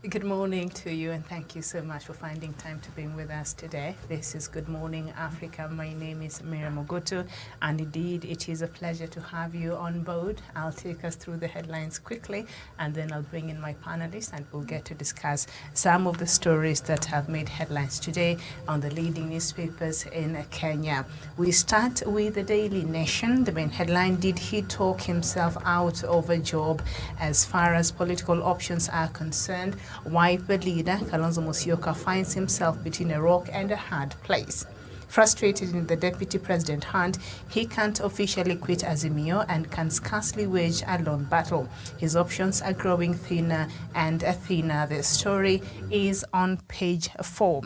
Good morning to you, and thank you so much for finding time to be with us today. This is Good Morning Africa. My name is Miriam Ogoto, and indeed it is a pleasure to have you on board. I'll take us through the headlines quickly, and then I'll bring in my panelists, and we'll get to discuss some of the stories that have made headlines today on the leading newspapers in Kenya. We start with the Daily Nation. The main headline: did he talk himself out of a job? As far as political options are concerned, Wiper leader Kalonzo Musyoka finds himself between a rock and a hard place. Frustrated in the deputy president hunt, he can't officially quit Azimio and can scarcely wage a lone battle. His options are growing thinner and thinner. The story is on page 4.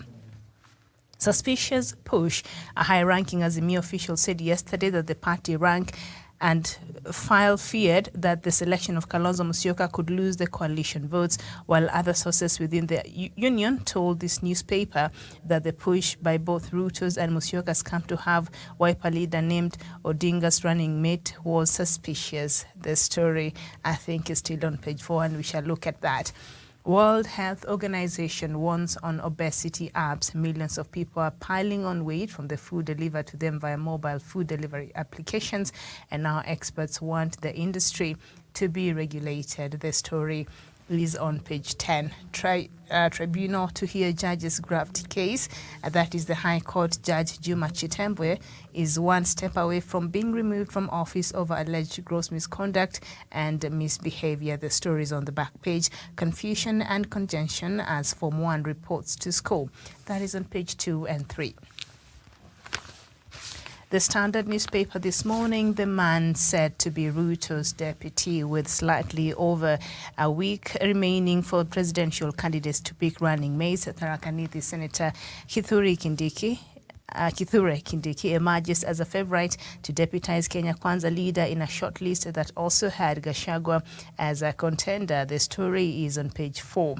Suspicious push. A high-ranking Azimio official said yesterday that the party rank and file feared that the selection of Kalonzo Musyoka could lose the coalition votes, while other sources within the union told this newspaper that the push by both Ruto's and Musyoka's camp to have Wiper leader named Odinga's running mate was suspicious. The story, I think, is still on page 4, and we shall look at that. World Health Organization warns on obesity apps. Millions of people are piling on weight from the food delivered to them via mobile food delivery applications, and now experts want the industry to be regulated. The story is on page 10. Tribunal to hear judge's Graft case. That is the High Court Judge Juma Chitembwe is one step away from being removed from office over alleged gross misconduct and misbehavior. The story is on the back page. Confusion and congestion as Form 1 reports to school. That is on page 2 and 3. The Standard newspaper this morning: the man said to be Ruto's deputy, with slightly over a week remaining for presidential candidates to pick running mates. Tharaka Nithi Senator Kithure Kindiki emerges as a favorite to deputize Kenya Kwanza leader in a short list that also had Gachagua as a contender. The story is on page 4.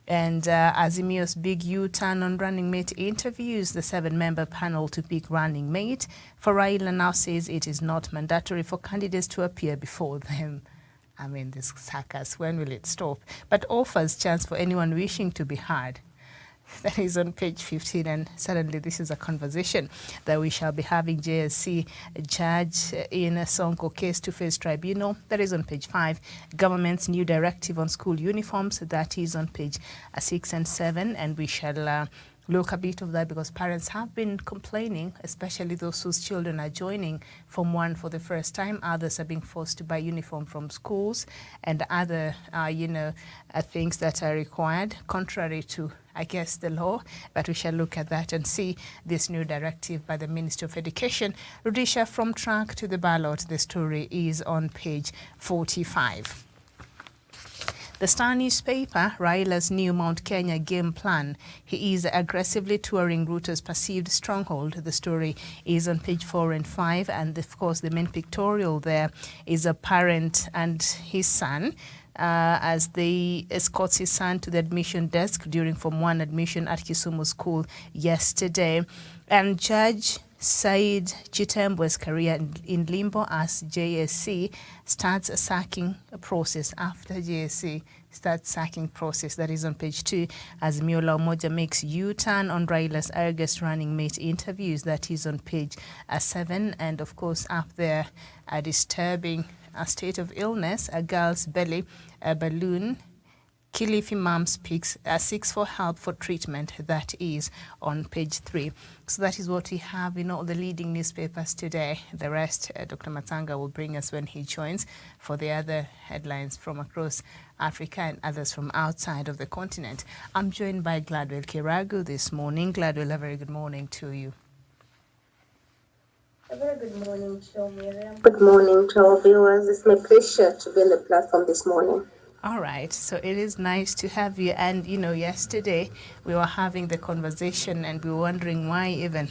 And Azimio's big U-turn on running mate interviews. The 7-member panel to pick running mate for Raila now says it is not mandatory for candidates to appear before them. I mean, this circus, when will it stop? But offers chance for anyone wishing to be heard. That is on page 15, and suddenly this is a conversation that we shall be having. JSC judge in a Sonko case to face tribunal. That is on page 5. Government's new directive on school uniforms. That is on page 6 and 7, and we shall look a bit of that because parents have been complaining, especially those whose children are joining Form 1 for the first time. Others are being forced to buy uniform from schools and other, things that are required, contrary to, I guess, the law. But we shall look at that and see this new directive by the Minister of Education. Rudisha, from track to the ballot. The story is on page 45. The Star newspaper: Raila's new Mount Kenya game plan. He is aggressively touring Ruto's perceived stronghold. The story is on page 4 and 5, and of course the main pictorial there is a parent and his son as they escorts his son to the admission desk during Form 1 admission at Kisumu School yesterday. And Judge Said Chitembwe's career in limbo as JSC starts a sacking process. After JSC starts sacking process, that is on page 2, as Miola Umoja makes U-turn on Raila's August running mate interviews. That is on page 7. And of course, up there, a disturbing state of illness, a girl's belly, a balloon. Kilifi mom seeks for help for treatment. That is on page 3. So that is what we have in all the leading newspapers today. The rest, Dr. Matanga will bring us when he joins for the other headlines from across Africa and others from outside of the continent. I'm joined by Gladwell Kiragu this morning. Gladwell, a very good morning to you. A very good morning to you, Miriam. Good morning to our viewers. It's my pleasure to be on the platform this morning. All right, so it is nice to have you. And, yesterday we were having the conversation and we were wondering why even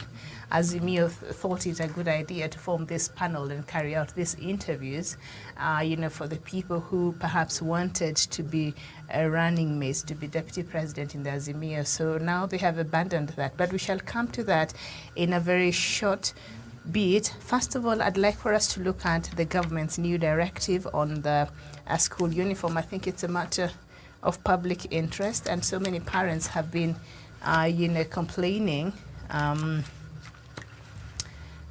Azimio thought it a good idea to form this panel and carry out these interviews, for the people who perhaps wanted to be running mates, to be deputy president in the Azimio. So now they have abandoned that. But we shall come to that in a very short bit. First of all, I'd like for us to look at the government's new directive on the school uniform. I think it's a matter of public interest, and so many parents have been, complaining.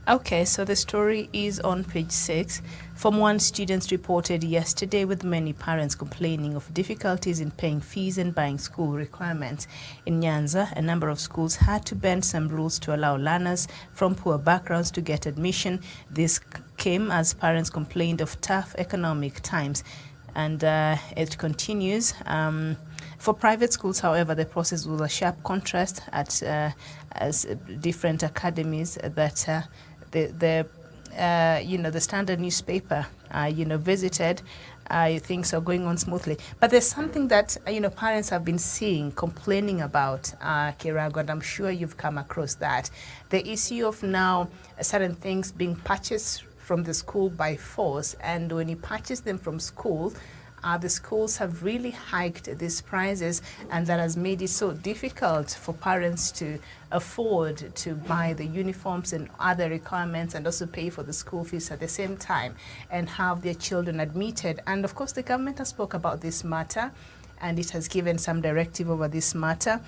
Okay, so the story is on page 6. Form 1 students reported yesterday with many parents complaining of difficulties in paying fees and buying school requirements. In Nyanza, a number of schools had to bend some rules to allow learners from poor backgrounds to get admission. This came as parents complained of tough economic times. And it continues. For private schools, however, the process was a sharp contrast at as different academies that the Standard newspaper, visited. Things are going on smoothly. But there's something that, parents have been seeing, complaining about, Kirago, and I'm sure you've come across that. The issue of now certain things being purchased from the school by force, and when you purchase them from school, the schools have really hiked these prices, and that has made it so difficult for parents to afford to buy the uniforms and other requirements, and also pay for the school fees at the same time and have their children admitted. And of course, the government has spoke about this matter, and it has given some directive over this matter.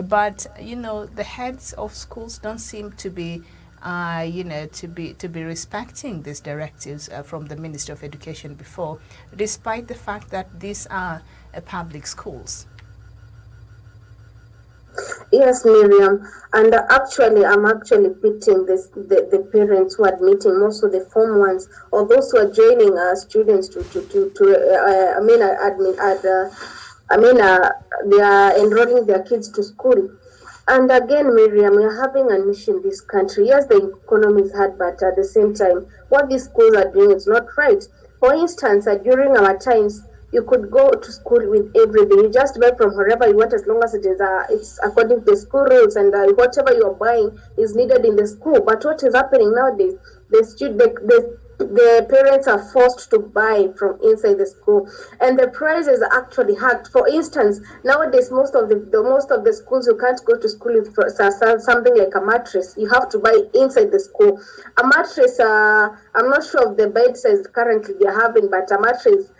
But, the heads of schools don't seem to be to be respecting these directives from the Ministry of Education before, despite the fact that these are public schools. Yes, Miriam, and I'm actually pitying the parents who are admitting, most of the Form 1s or those who are joining students they are enrolling their kids to school. And again, Miriam, we are having an issue in this country. Yes, the economy is hard, but at the same time, what these schools are doing is not right. For instance, during our times, you could go to school with everything. You just buy from wherever you want, as long as it's according to the school rules, and whatever you are buying is needed in the school. But what is happening nowadays? The parents are forced to buy from inside the school, and the prices are actually hacked. For instance, nowadays most of the schools, you can't go to school with something like a mattress. You have to buy inside the school. A mattress, I'm not sure of the bed size currently they're having, but a mattress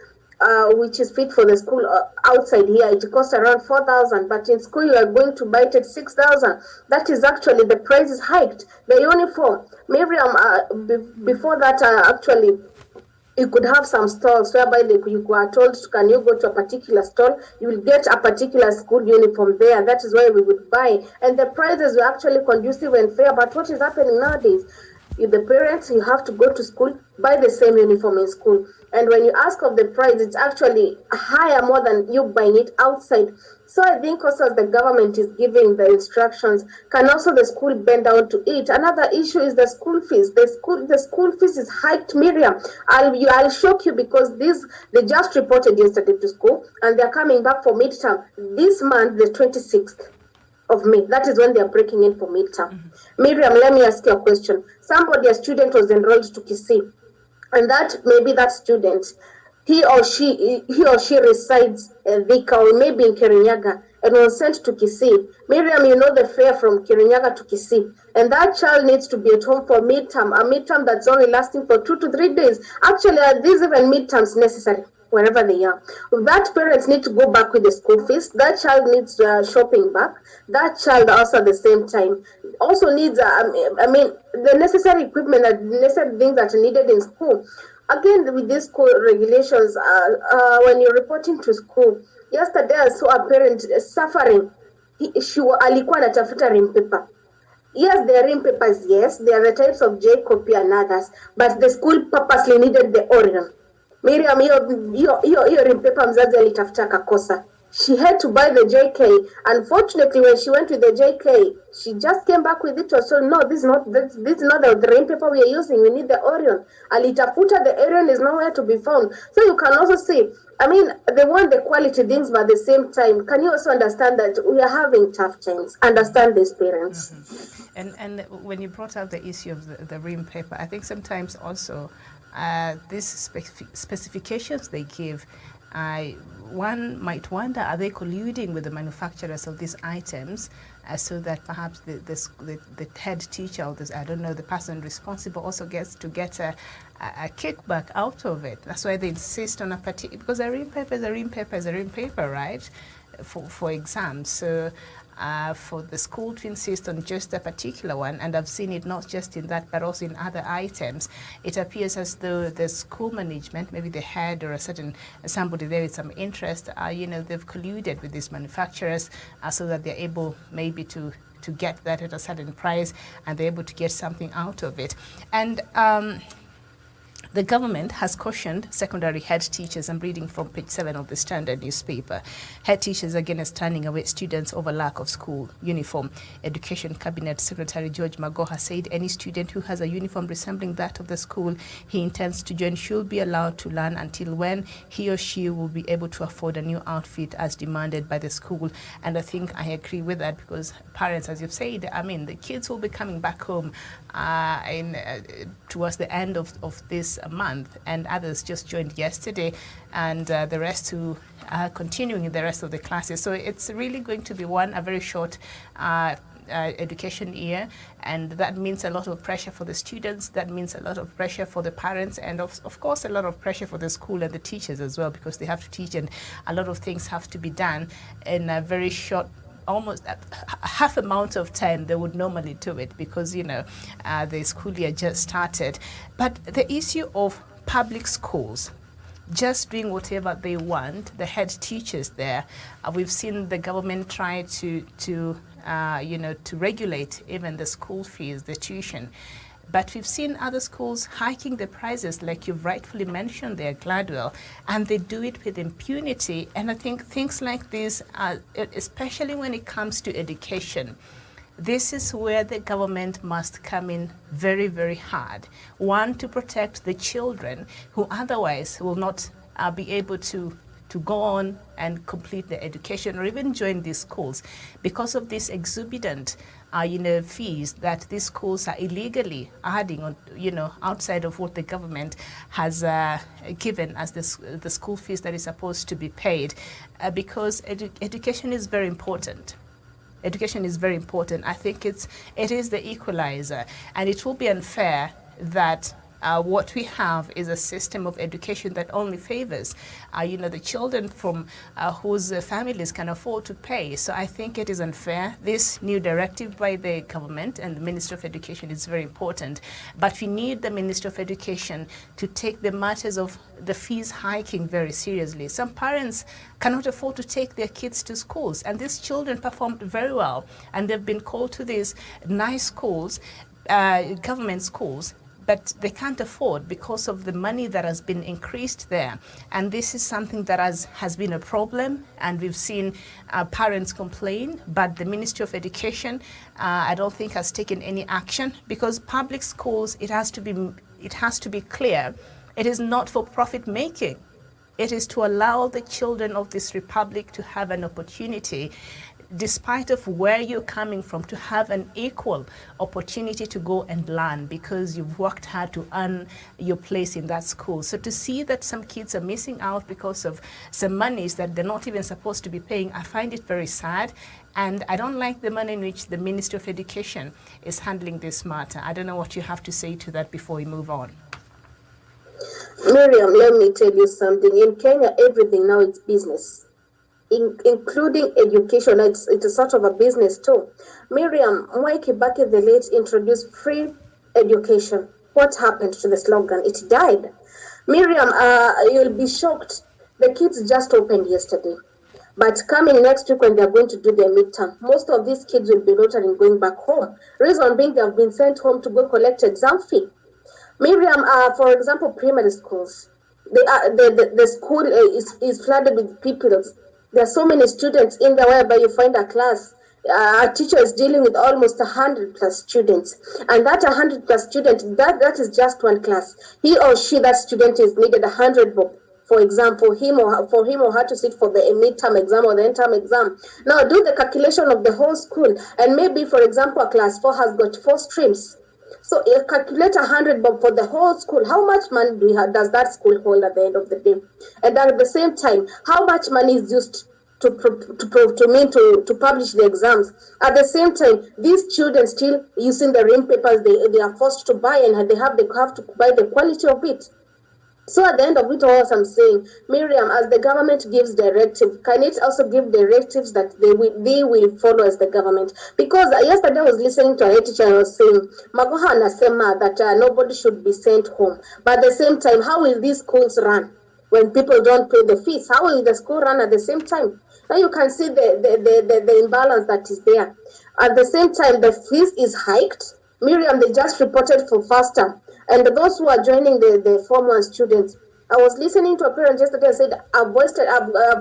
which is fit for the school outside here, it costs around 4,000, but in school you are going to buy it at 6,000. That is actually, the price is hiked. The uniform, Miriam, before that, actually, you could have some stalls whereby you are told, can you go to a particular stall, you will get a particular school uniform there. That is why we would buy, and the prices were actually conducive and fair. But what is happening nowadays? The parents, you have to go to school, buy the same uniform in school, and when you ask of the price, it's actually higher, more than you buying it outside. So I think also, as the government is giving the instructions, can also the school bend down to it? Another issue is the school fees. The school fees is hiked, Miriam. I'll shock you, because they just reported yesterday to school, and they're coming back for midterm this month, the 26th of May. That is when they are breaking in for midterm. Mm-hmm. Miriam, let me ask you a question. A student was enrolled to Kisii, and maybe that student, he or she resides in Thika or maybe in Kirinyaga, and was sent to Kisii. Miriam, you know the fare from Kirinyaga to Kisii, and that child needs to be at home for midterm, a midterm that's only lasting for 2 to 3 days. Actually, are these even midterms necessary? Wherever they are, that parents need to go back with the school fees. That child needs shopping back. That child also at the same time also needs the necessary equipment and necessary things that are needed in school. Again, with these school regulations, when you're reporting to school, yesterday I saw a parent suffering. Alikuwa anatafuta rim paper. Yes, they are rim papers. Yes, they are the types of J copy and others, but the school purposely needed the Orion. Miriam, hiyo rimpepa mzazi alitafuta kakosa. She had to buy the JK. Unfortunately, when she went with the JK, she just came back with it. So no, this is not the rim paper we are using. We need the Orion. Alitafuta, the Orion is nowhere to be found. So you can also see, they want the quality things, but at the same time, can you also understand that we are having tough times? Understand these parents. Mm-hmm. And when you brought up the issue of the rim paper, I think sometimes also these specifications they give one might wonder, are they colluding with the manufacturers of these items so that perhaps the head teacher or this, I don't know, the person responsible also gets to get a kickback out of it? That's why they insist on a particular, because a ring paper is a ring paper is a ring paper, right? For exams. So for the school to insist on just a particular one, and I've seen it not just in that but also in other items, it appears as though the school management, maybe the head or a certain somebody there with some interest, they've colluded with these manufacturers so that they're able maybe to get that at a certain price, and they're able to get something out of it. And the government has cautioned secondary head teachers. I'm reading from page 7 of the Standard newspaper. Head teachers against turning away students over lack of school uniform. Education Cabinet Secretary George Magoha said any student who has a uniform resembling that of the school he intends to join should be allowed to learn until when he or she will be able to afford a new outfit as demanded by the school. And I think I agree with that, because parents, as you've said, I mean, the kids will be coming back home towards the end of this month, and others just joined yesterday, and the rest who are continuing in the rest of the classes. So it's really going to be a very short education year, and that means a lot of pressure for the students, that means a lot of pressure for the parents, and of course a lot of pressure for the school and the teachers as well, because they have to teach and a lot of things have to be done in a very short, almost half amount of time they would normally do it, because the school year just started. But the issue of public schools just doing whatever they want, the head teachers there, we've seen the government try to regulate even the school fees, the tuition. But we've seen other schools hiking the prices, like you've rightfully mentioned there, Gladwell, and they do it with impunity. And I think things like this, especially when it comes to education, this is where the government must come in very, very hard. One, to protect the children who otherwise will not be able to go on and complete their education or even join these schools because of this exorbitant fees that these schools are illegally adding on, outside of what the government has given as the school fees that is supposed to be paid, because education is very important. Education is very important. I think it is the equalizer, and it will be unfair that what we have is a system of education that only favors, the children from whose families can afford to pay. So I think it is unfair. This new directive by the government and the Minister of Education is very important. But we need the Minister of Education to take the matters of the fees hiking very seriously. Some parents cannot afford to take their kids to schools, and these children performed very well, and they've been called to these nice schools, government schools, but they can't afford because of the money that has been increased there. And this is something that has been a problem, and we've seen parents complain, but the Ministry of Education, I don't think has taken any action, because public schools, it has to be clear, it is not for profit making. It is to allow the children of this republic to have an opportunity, despite of where you're coming from, to have an equal opportunity to go and learn, because you've worked hard to earn your place in that school. So to see that some kids are missing out because of some monies that they're not even supposed to be paying, I find it very sad. And I don't like the manner in which the Ministry of Education is handling this matter. I don't know what you have to say to that before we move on. Miriam, let me tell you something. In Kenya, everything now is business. Including education, it's a sort of a business too. Miriam, Mwai Kibaki the late introduced free education. What happened to the slogan? It died. Miriam, you'll be shocked. The kids just opened yesterday. But coming next week when they're going to do their midterm, most of these kids will be rotary going back home. Reason being, they have been sent home to go collect exam fee. Miriam, for example, primary schools, the school is flooded with people. There are so many students in there whereby you find a class, a teacher is dealing with almost 100 plus students. And that 100 plus students, that is just one class. He or she, that student, is needed 100 bob. For example, for him or her to sit for the midterm exam or the end term exam. Now do the calculation of the whole school. And maybe, for example, a class 4 has got 4 streams. So calculate 100 bob for the whole school. How much money does that school hold at the end of the day? And at the same time, how much money is used to publish the exams? At the same time, these children still using the ring papers they are forced to buy, and they have to buy the quality of it. So at the end of it all, as I'm saying, Miriam, as the government gives directive, can it also give directives that they will follow as the government? Because yesterday I was listening to a teacher and was saying, Magoha anasema that nobody should be sent home. But at the same time, how will these schools run when people don't pay the fees? How will the school run at the same time? Now you can see the imbalance that is there. At the same time, the fees is hiked. Miriam, they just reported for FASTA. And those who are joining the Form 1 students, I was listening to a parent yesterday and said, I've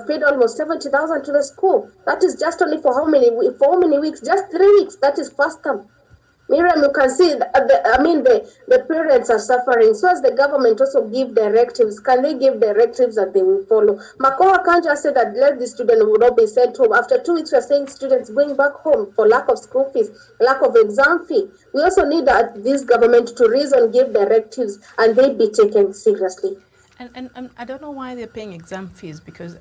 paid almost 70,000 to the school. That is just only for how many weeks? Just 3 weeks. That is FASTA. Miriam, you can see, the parents are suffering. So as the government also give directives, can they give directives that they will follow? Makoha can't just say that let the student will not be sent home. After 2 weeks, we're saying students going back home for lack of school fees, lack of exam fee. We also need this government to reason, give directives, and they be taken seriously. And I don't know why they're paying exam fees, because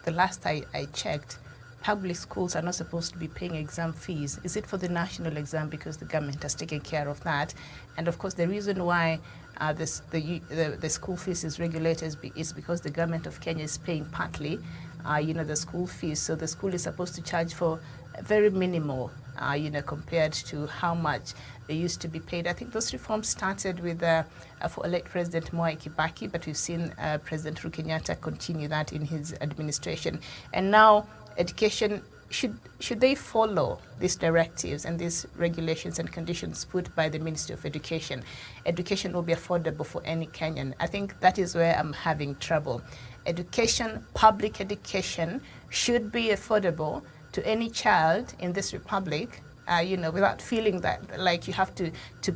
the last I checked, public schools are not supposed to be paying exam fees. Is it for the national exam, because the government has taken care of that? And of course, the reason why the school fees is regulated is because the government of Kenya is paying partly, the school fees. So the school is supposed to charge for very minimal, compared to how much they used to be paid. I think those reforms started with for elect President Mwai Kibaki, but we've seen President Uhuru Kenyatta continue that in his administration. And now education, should they follow these directives and these regulations and conditions put by the Ministry of Education? Education will be affordable for any Kenyan. I think that is where I'm having trouble. Education, public education, should be affordable to any child in this republic, without feeling that like you have to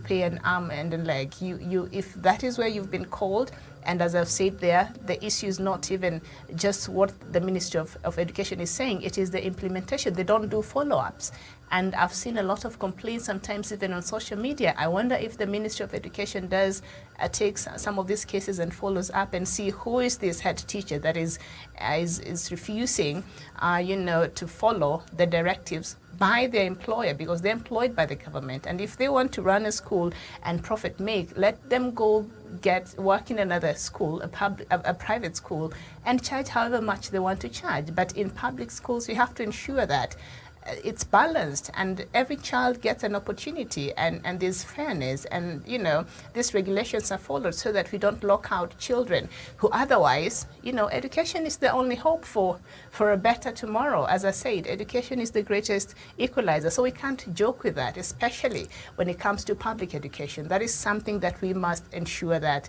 pay an arm and a leg. If that is where you've been called, and as I've said there, the issue is not even just what the Ministry of Education is saying, it is the implementation. They don't do follow-ups. And I've seen a lot of complaints, sometimes even on social media. I wonder if the Ministry of Education does take some of these cases and follows up and see who is this head teacher that is refusing, to follow the directives by their employer, because they're employed by the government. And if they want to run a school and profit make, let them go work in another school, a private school, and charge however much they want to charge. But in public schools, you have to ensure that it's balanced and every child gets an opportunity, and there's fairness, and these regulations are followed so that we don't lock out children who otherwise, education is the only hope for a better tomorrow. As I said, education is the greatest equalizer, so we can't joke with that, especially when it comes to public education. That is something that we must ensure that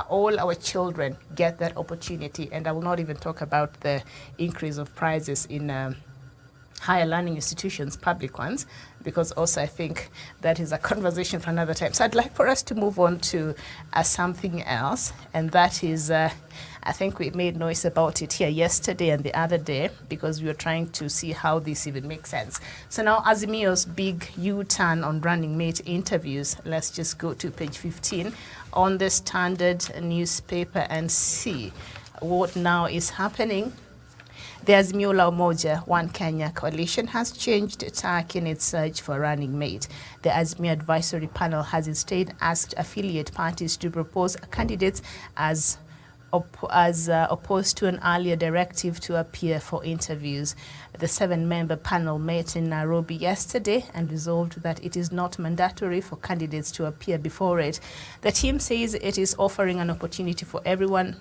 all our children get that opportunity. And I will not even talk about the increase of prices in higher learning institutions, public ones, because also I think that is a conversation for another time. So I'd like for us to move on to something else, and that is, I think we made noise about it here yesterday and the other day, because we were trying to see how this even makes sense. So now Azimio's big U-turn on running mate interviews. Let's just go to page 15 on the Standard newspaper and see what now is happening. The Azimio la Umoja One Kenya coalition has changed tack in its search for a running mate. The Azimio advisory panel has instead asked affiliate parties to propose candidates as opposed to an earlier directive to appear for interviews. The 7-member panel met in Nairobi yesterday and resolved that it is not mandatory for candidates to appear before it. The team says it is offering an opportunity for anyone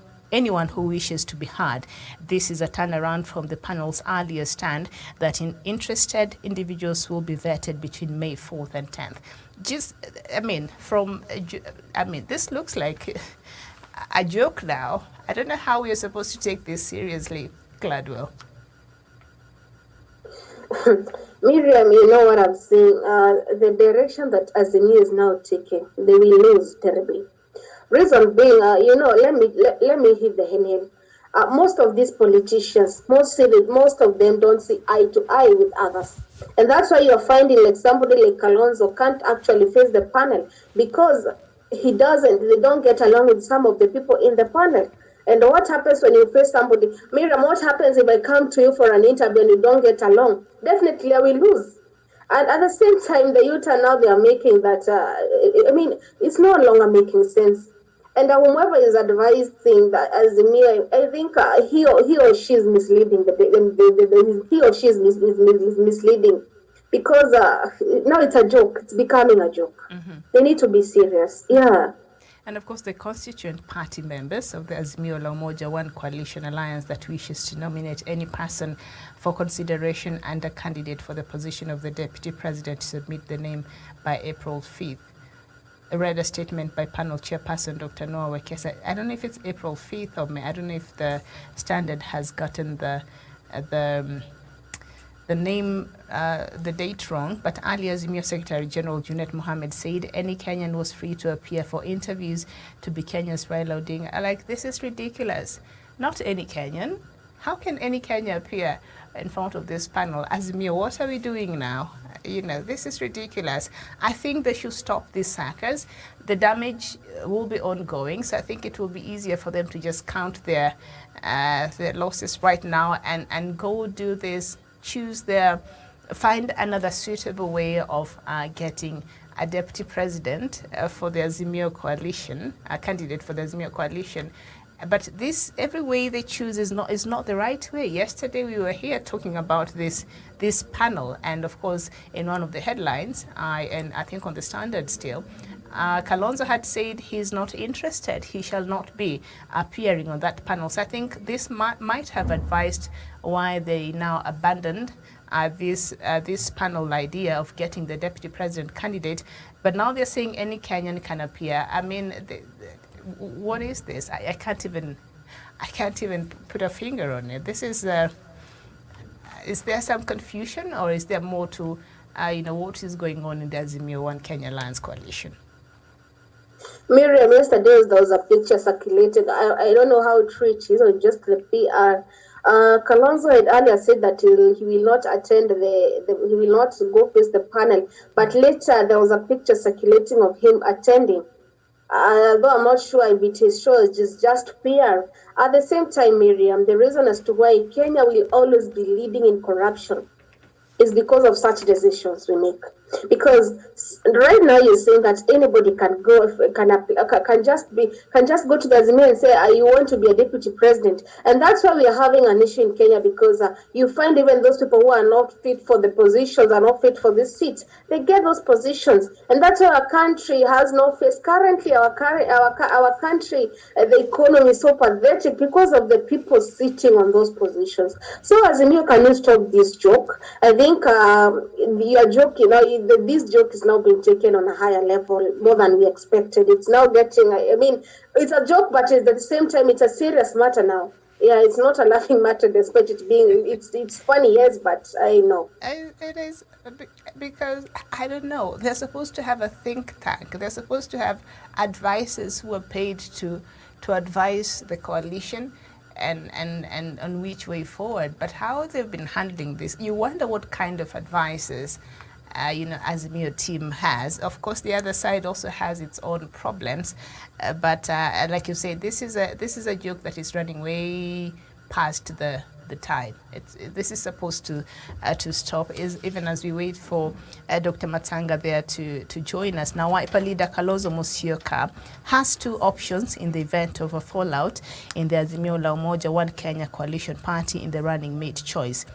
who wishes to be heard. This is a turnaround from the panel's earlier stand that interested individuals will be vetted between May 4th and 10th. This looks like a joke now. I don't know how we are supposed to take this seriously, Gladwell. Miriam, you know what I'm saying? The direction that Azimio is now taking, they will lose terribly. Reason being, let me hit the nail. most of these politicians, most of them don't see eye to eye with others. And that's why you're finding like somebody like Kalonzo can't actually face the panel because they don't get along with some of the people in the panel. And what happens when you face somebody? Miriam, what happens if I come to you for an interview and you don't get along? Definitely I will lose. And at the same time, the youth are now they are making that. It's no longer making sense. And whomever is advising that Azimio, I think he or she is misleading. He or she is misleading because now it's a joke. It's becoming a joke. Mm-hmm. They need to be serious. Yeah. And of course, the constituent party members of the Azimio la Umoja One Coalition Alliance that wishes to nominate any person for consideration and a candidate for the position of the Deputy President to submit the name by April 5th. I read a statement by panel chairperson Dr. Noah Wekesa. I don't know if it's April 5th or May. I don't know if the Standard has gotten the date wrong, but earlier Azimio Secretary General Junet Mohammed said any Kenyan was free to appear for interviews to be Kenya's Raila Odinga. Like, this is ridiculous. Not any Kenyan. How can any Kenyan appear in front of this panel? Azimio, what are we doing now? This is ridiculous. I think they should stop these sackers. The damage will be ongoing, so I think it will be easier for them to just count their losses right now and go do this, find another suitable way of getting a deputy president for the Azimio coalition, a candidate for the Azimio coalition. But this, every way they choose is not the right way. Yesterday we were here talking about this panel, and of course in one of the headlines, I think on the Standard still, Kalonzo had said he's not interested. He shall not be appearing on that panel. So I think this might have advised why they now abandoned this panel idea of getting the deputy president candidate. But now they're saying any Kenyan can appear. I mean, what is this? I can't even put a finger on it. This is there some confusion, or is there more to what is going on in the Azimio One Kenya Alliance coalition? Miriam, yesterday there was a picture circulated. I don't know how true it is or just the PR. Kalonzo had earlier said that he will not attend he will not go face the panel, but later there was a picture circulating of him attending. Although I'm not sure if it is true, it's just PR. At the same time, Miriam, the reason as to why Kenya will always be leading in corruption is because of such decisions we make. Because right now you're saying that anybody can just go to the Azimio and say, you want to be a deputy president. And that's why we are having an issue in Kenya, because you find even those people who are not fit for the positions, are not fit for this seat, they get those positions. And that's why our country has no face. Currently, our country, the economy is so pathetic because of the people sitting on those positions. So Azimio, can you stop this joke? I think your joke, this joke is now being taken on a higher level, more than we expected. It's now getting, it's a joke, but at the same time, it's a serious matter now. Yeah, it's not a laughing matter, despite it being, it's funny, yes, but I know. It is, because, I don't know, they're supposed to have a think tank. They're supposed to have advisors who are paid to advise the coalition and on which way forward. But how they've been handling this, you wonder what kind of advisors Azimio team has. Of course, the other side also has its own problems, but like you say, this is a joke that is running way past the time. This is supposed to stop, even as we wait for Dr. Matanga there to join us. Now, Wiper leader Kalonzo Musyoka has two options in the event of a fallout in the Azimio la Umoja One Kenya coalition party in the running mate choice.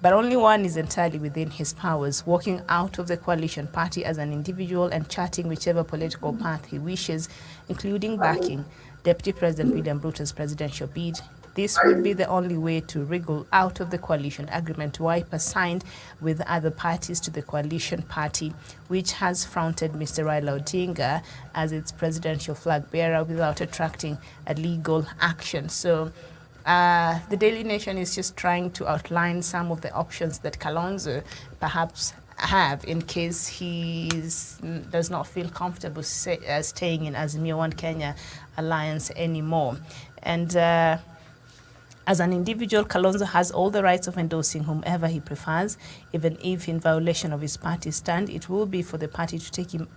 But only one is entirely within his powers: walking out of the coalition party as an individual and charting whichever political path he wishes, including backing Deputy President William Ruto's presidential bid. This would be the only way to wriggle out of the coalition agreement Wiper signed with other parties to the coalition party, which has fronted Mr. Raila Odinga as its presidential flag bearer without attracting a legal action. So the Daily Nation is just trying to outline some of the options that Kalonzo perhaps have in case he does not feel comfortable staying in Azimio One Kenya Alliance anymore. And As an individual, Kalonzo has all the rights of endorsing whomever he prefers, even if in violation of his party stand. It will be for the party to take him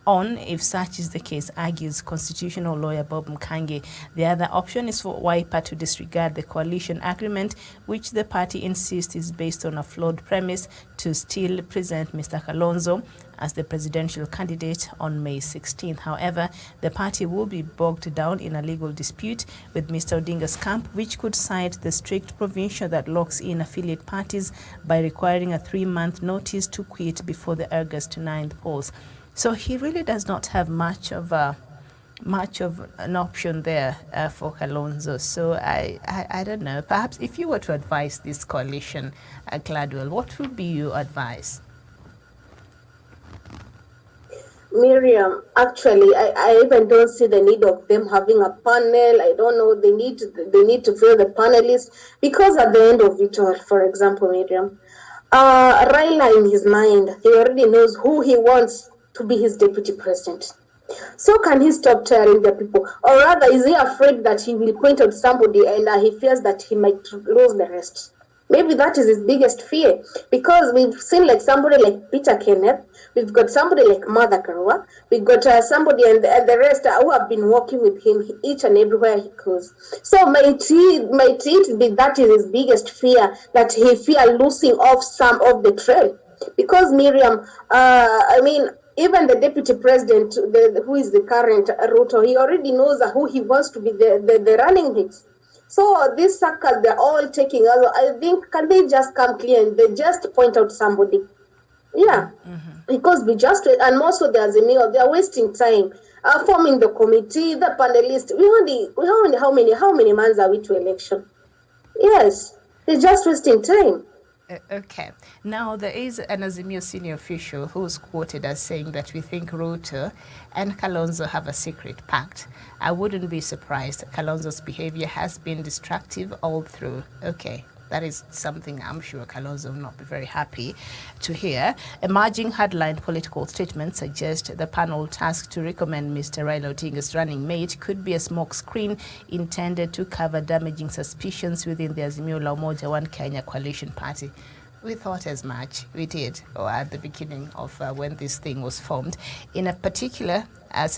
on if such is the case, argues constitutional lawyer Bob Mkange. The other option is for Wiper to disregard the coalition agreement, which the party insists is based on a flawed premise, to still present Mr. Kalonzo as the presidential candidate on May 16th. However, the party will be bogged down in a legal dispute with Mr. Odinga's camp, which could cite the strict provision that locks in affiliate parties by requiring a 3-month notice to quit before the August 9th polls. So he really does not have much of an option there for Kalonzo. So I don't know. Perhaps if you were to advise this coalition, Gladwell, what would be your advice? Miriam, actually, I even don't see the need of them having a panel. I don't know. They need to fill the panelists, because at the end of it all, for example, Miriam, Raila in his mind, he already knows who he wants to be his deputy president. So can he stop telling the people? Or rather, is he afraid that he will point out somebody and he fears that he might lose the rest? Maybe that is his biggest fear, because we've seen like somebody like Peter Kenneth, we've got somebody like Mother Karua, we've got somebody and the rest who have been working with him each and everywhere he goes. So might it be that is his biggest fear, that he fear losing off some of the trail? Because Miriam, I mean, even the deputy president, who is the current Ruto, he already knows who he wants to be the running mates. So these suckers, they're all taking us. I think, can they just come clear and they just point out somebody? Yeah, because we just, and also the Azimio, they're wasting time forming the committee, the panelists. We only how many months are we to election? Yes, they're just wasting time. Okay. Now, there is an Azimio senior official who's quoted as saying that we think Ruto and Kalonzo have a secret pact. I wouldn't be surprised. Kalonzo's behavior has been destructive all through. Okay. That is something I'm sure Kalonzo will not be very happy to hear. Emerging headline political statements suggest the panel tasked to recommend Mr. Raila Odinga's running mate could be a smokescreen intended to cover damaging suspicions within the Azimio La Umoja One Kenya coalition party. We thought as much. We did, or at the beginning of when this thing was formed. In particular, a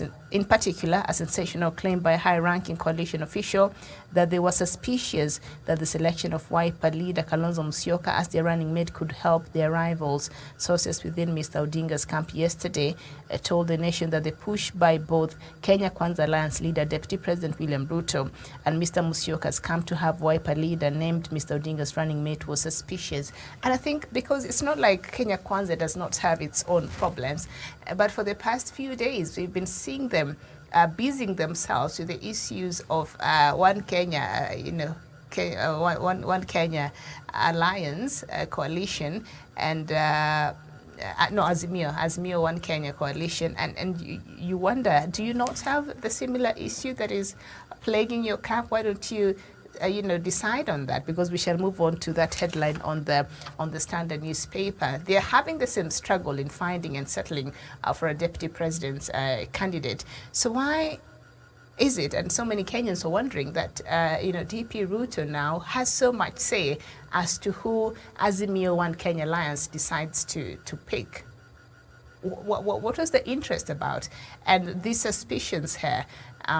sensational claim by a high-ranking coalition official that they were suspicious that the selection of Wiper leader Kalonzo Musyoka as their running mate could help their rivals. Sources within Mr. Odinga's camp yesterday told the nation that the push by both Kenya Kwanza Alliance leader Deputy President William Ruto and Mr. Musyoka's camp to have Wiper leader named Mr. Odinga's running mate was suspicious. And I think because it's not like Kenya Kwanza does not have its own problems, but for the past few days we've been seeing them busying themselves with the issues of One Kenya, One Kenya Alliance coalition, and Azimio One Kenya coalition, and you wonder, do you not have the similar issue that is plaguing your camp? Why don't you decide on that? Because we shall move on to that headline on the Standard newspaper. They are having the same struggle in finding and settling for a deputy president's candidate. So why is it, and so many Kenyans are wondering, that DP Ruto now has so much say as to who Azimio One Kenya Alliance decides to pick? What was the interest about? And these suspicions here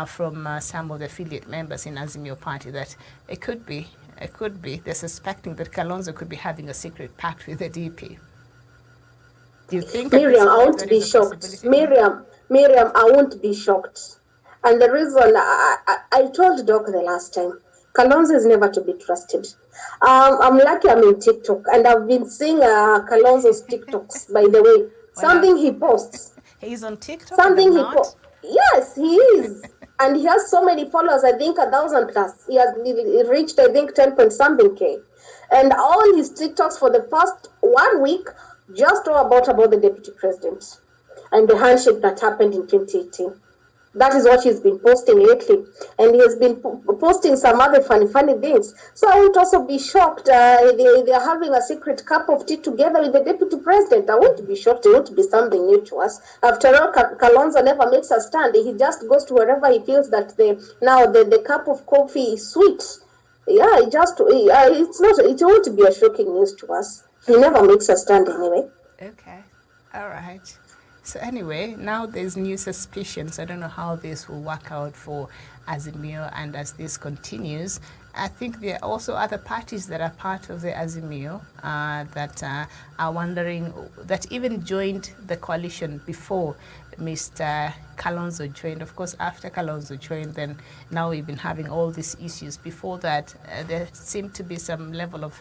from some of the affiliate members in Azimio Party that it could be, they're suspecting that Kalonzo could be having a secret pact with the DP. Do you think? Miriam, I won't be shocked. Miriam, I won't be shocked. And the reason, I told Doc the last time, Kalonzo is never to be trusted. I'm lucky I'm in TikTok, and I've been seeing Kalonzo's TikToks, by the way. Something he posts. He's on TikTok? Something he posts. Yes, he is. And he has so many followers, I think 1,000 plus. He has reached, I think, 10-point-something K. And all his TikToks for the past 1 week just all about the deputy president and the handshake that happened in 2018. That is what he's been posting lately. And he has been posting some other funny things. So I would also be shocked. They're having a secret cup of tea together with the deputy president. I won't be shocked. It won't be something new to us. After all, Kalonzo never makes a stand. He just goes to wherever he feels that the cup of coffee is sweet. Yeah, it won't be a shocking news to us. He never makes a stand anyway. Okay, all right. So anyway, now there's new suspicions. I don't know how this will work out for Azimio, and as this continues, I think there are also other parties that are part of the Azimio that are wondering, that even joined the coalition before Mr. Kalonzo joined. Of course, after Kalonzo joined, then now we've been having all these issues. Before that, there seemed to be some level of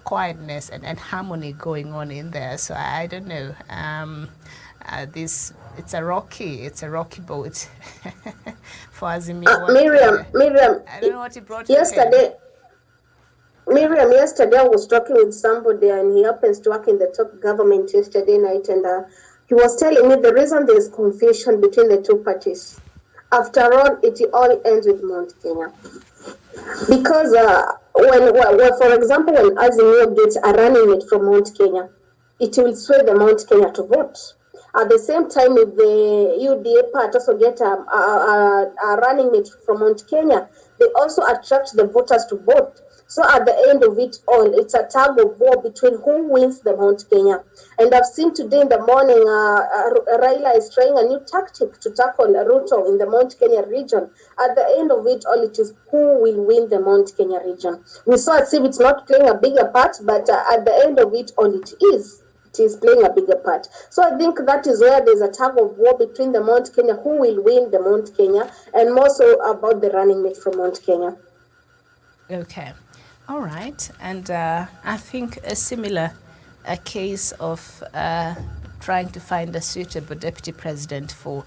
quietness and harmony going on in there. So I don't know. It's a rocky boat for Azimio. Miriam, I don't know what he brought yesterday. Miriam, yesterday I was talking with somebody, and he happens to work in the top government yesterday night, and he was telling me the reason there's confusion between the two parties. After all, it all ends with Mount Kenya. Because for example, when Azimio gets a running mate from Mount Kenya, it will sway the Mount Kenya to vote. At the same time, if the UDA part also get a running mate from Mount Kenya, they also attract the voters to vote. So at the end of it all, it's a tug of war between who wins the Mount Kenya. And I've seen today in the morning, Raila is trying a new tactic to tackle Ruto in the Mount Kenya region. At the end of it all, it is who will win the Mount Kenya region. We saw as if it's not playing a bigger part, but at the end of it all, it is playing a bigger part. So I think that is where there's a tug of war between the Mount Kenya, who will win the Mount Kenya, and more so about the running mate from Mount Kenya. Okay. All right. And I think a similar case of trying to find a suitable deputy president for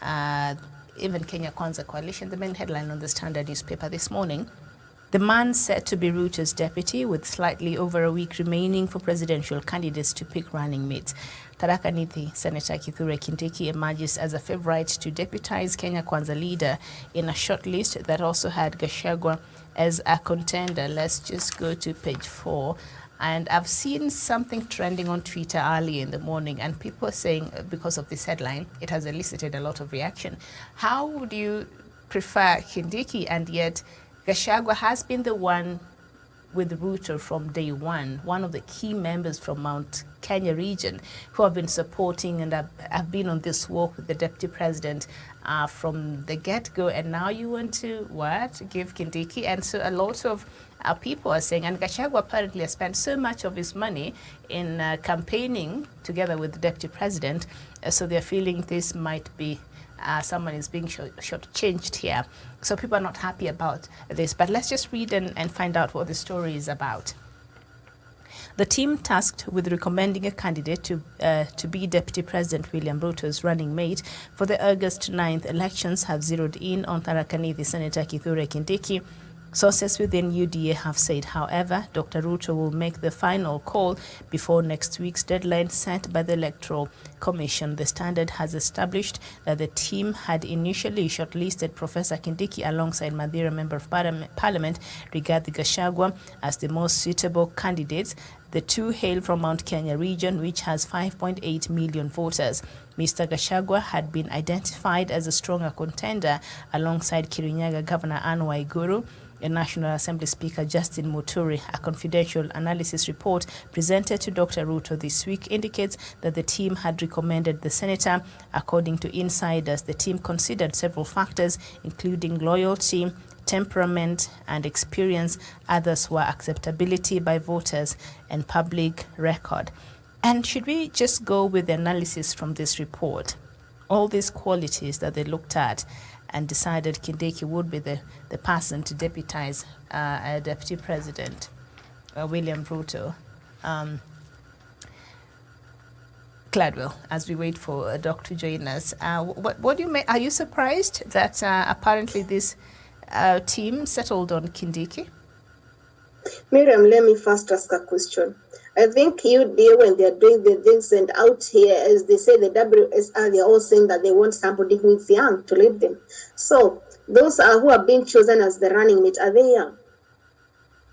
even Kenya Kwanza coalition. The main headline on the Standard newspaper this morning: the man said to be Ruto's deputy, with slightly over a week remaining for presidential candidates to pick running mates. Tharaka Nithi Senator Kithure Kindiki emerges as a favorite to deputize Kenya Kwanza leader in a short list that also had Gachagua as a contender. Let's just go to page 4. And I've seen something trending on Twitter early in the morning, and people are saying, because of this headline, it has elicited a lot of reaction. How would you prefer Kindiki, and yet Gachagua has been the one with Ruto from day one of the key members from Mount Kenya region who have been supporting and have been on this walk with the deputy president from the get-go, and now you want to give Kindiki? And so a lot of people are saying, and Gachagua apparently has spent so much of his money in campaigning together with the deputy president, so they're feeling this might be someone is being shortchanged here. So people are not happy about this. But let's just read and find out what the story is about. The team tasked with recommending a candidate to be Deputy President William Ruto's running mate for the August 9th elections have zeroed in on Tharaka Nithi Senator Kithure Kindiki. Sources within UDA have said, however, Dr. Ruto will make the final call before next week's deadline set by the Electoral Commission. The Standard has established that the team had initially shortlisted Professor Kindiki alongside Mathira Member of Parliament Rigathi Gachagua as the most suitable candidates. The two hail from Mount Kenya region, which has 5.8 million voters. Mr. Gachagua had been identified as a stronger contender alongside Kirinyaga Governor Anne Waiguru and National Assembly Speaker Justin Muturi. A confidential analysis report presented to Dr. Ruto this week indicates that the team had recommended the senator. According to insiders, the team considered several factors, including loyalty, temperament, and experience. Others were acceptability by voters and public record. And should we just go with the analysis from this report? All these qualities that they looked at and decided Kindiki would be the person to deputize a deputy president, William Ruto. Gladwell, as we wait for Doc to join us, what do you make? Are you surprised that apparently this team settled on Kindiki? Miriam, let me first ask a question. I think UDA, when they're doing the things, and out here, as they say, the WSR, they're all saying that they want somebody who is young to lead them. So those who are being chosen as the running mate, are they young?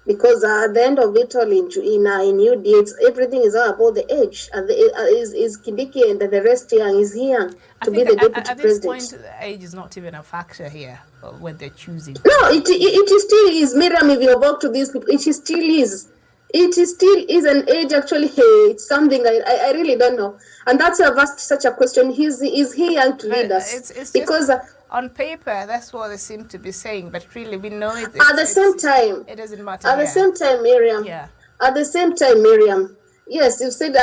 Because at the end of it all, in UDA, everything is all about the age. Is Kindiki and the rest young? Is he young to be the deputy at this president? point, age is not even a factor here when they're choosing. No, it still is. Miriam, if you walk to these people, it still is. It still is an age, actually. Hey, it's something I really don't know. And that's why I've asked such a question. Is he young to lead us? It's because on paper, that's what they seem to be saying, but really we know it. At the same time, it doesn't matter. At the same time, Miriam. Yeah. At the same time, Miriam. Yes, you said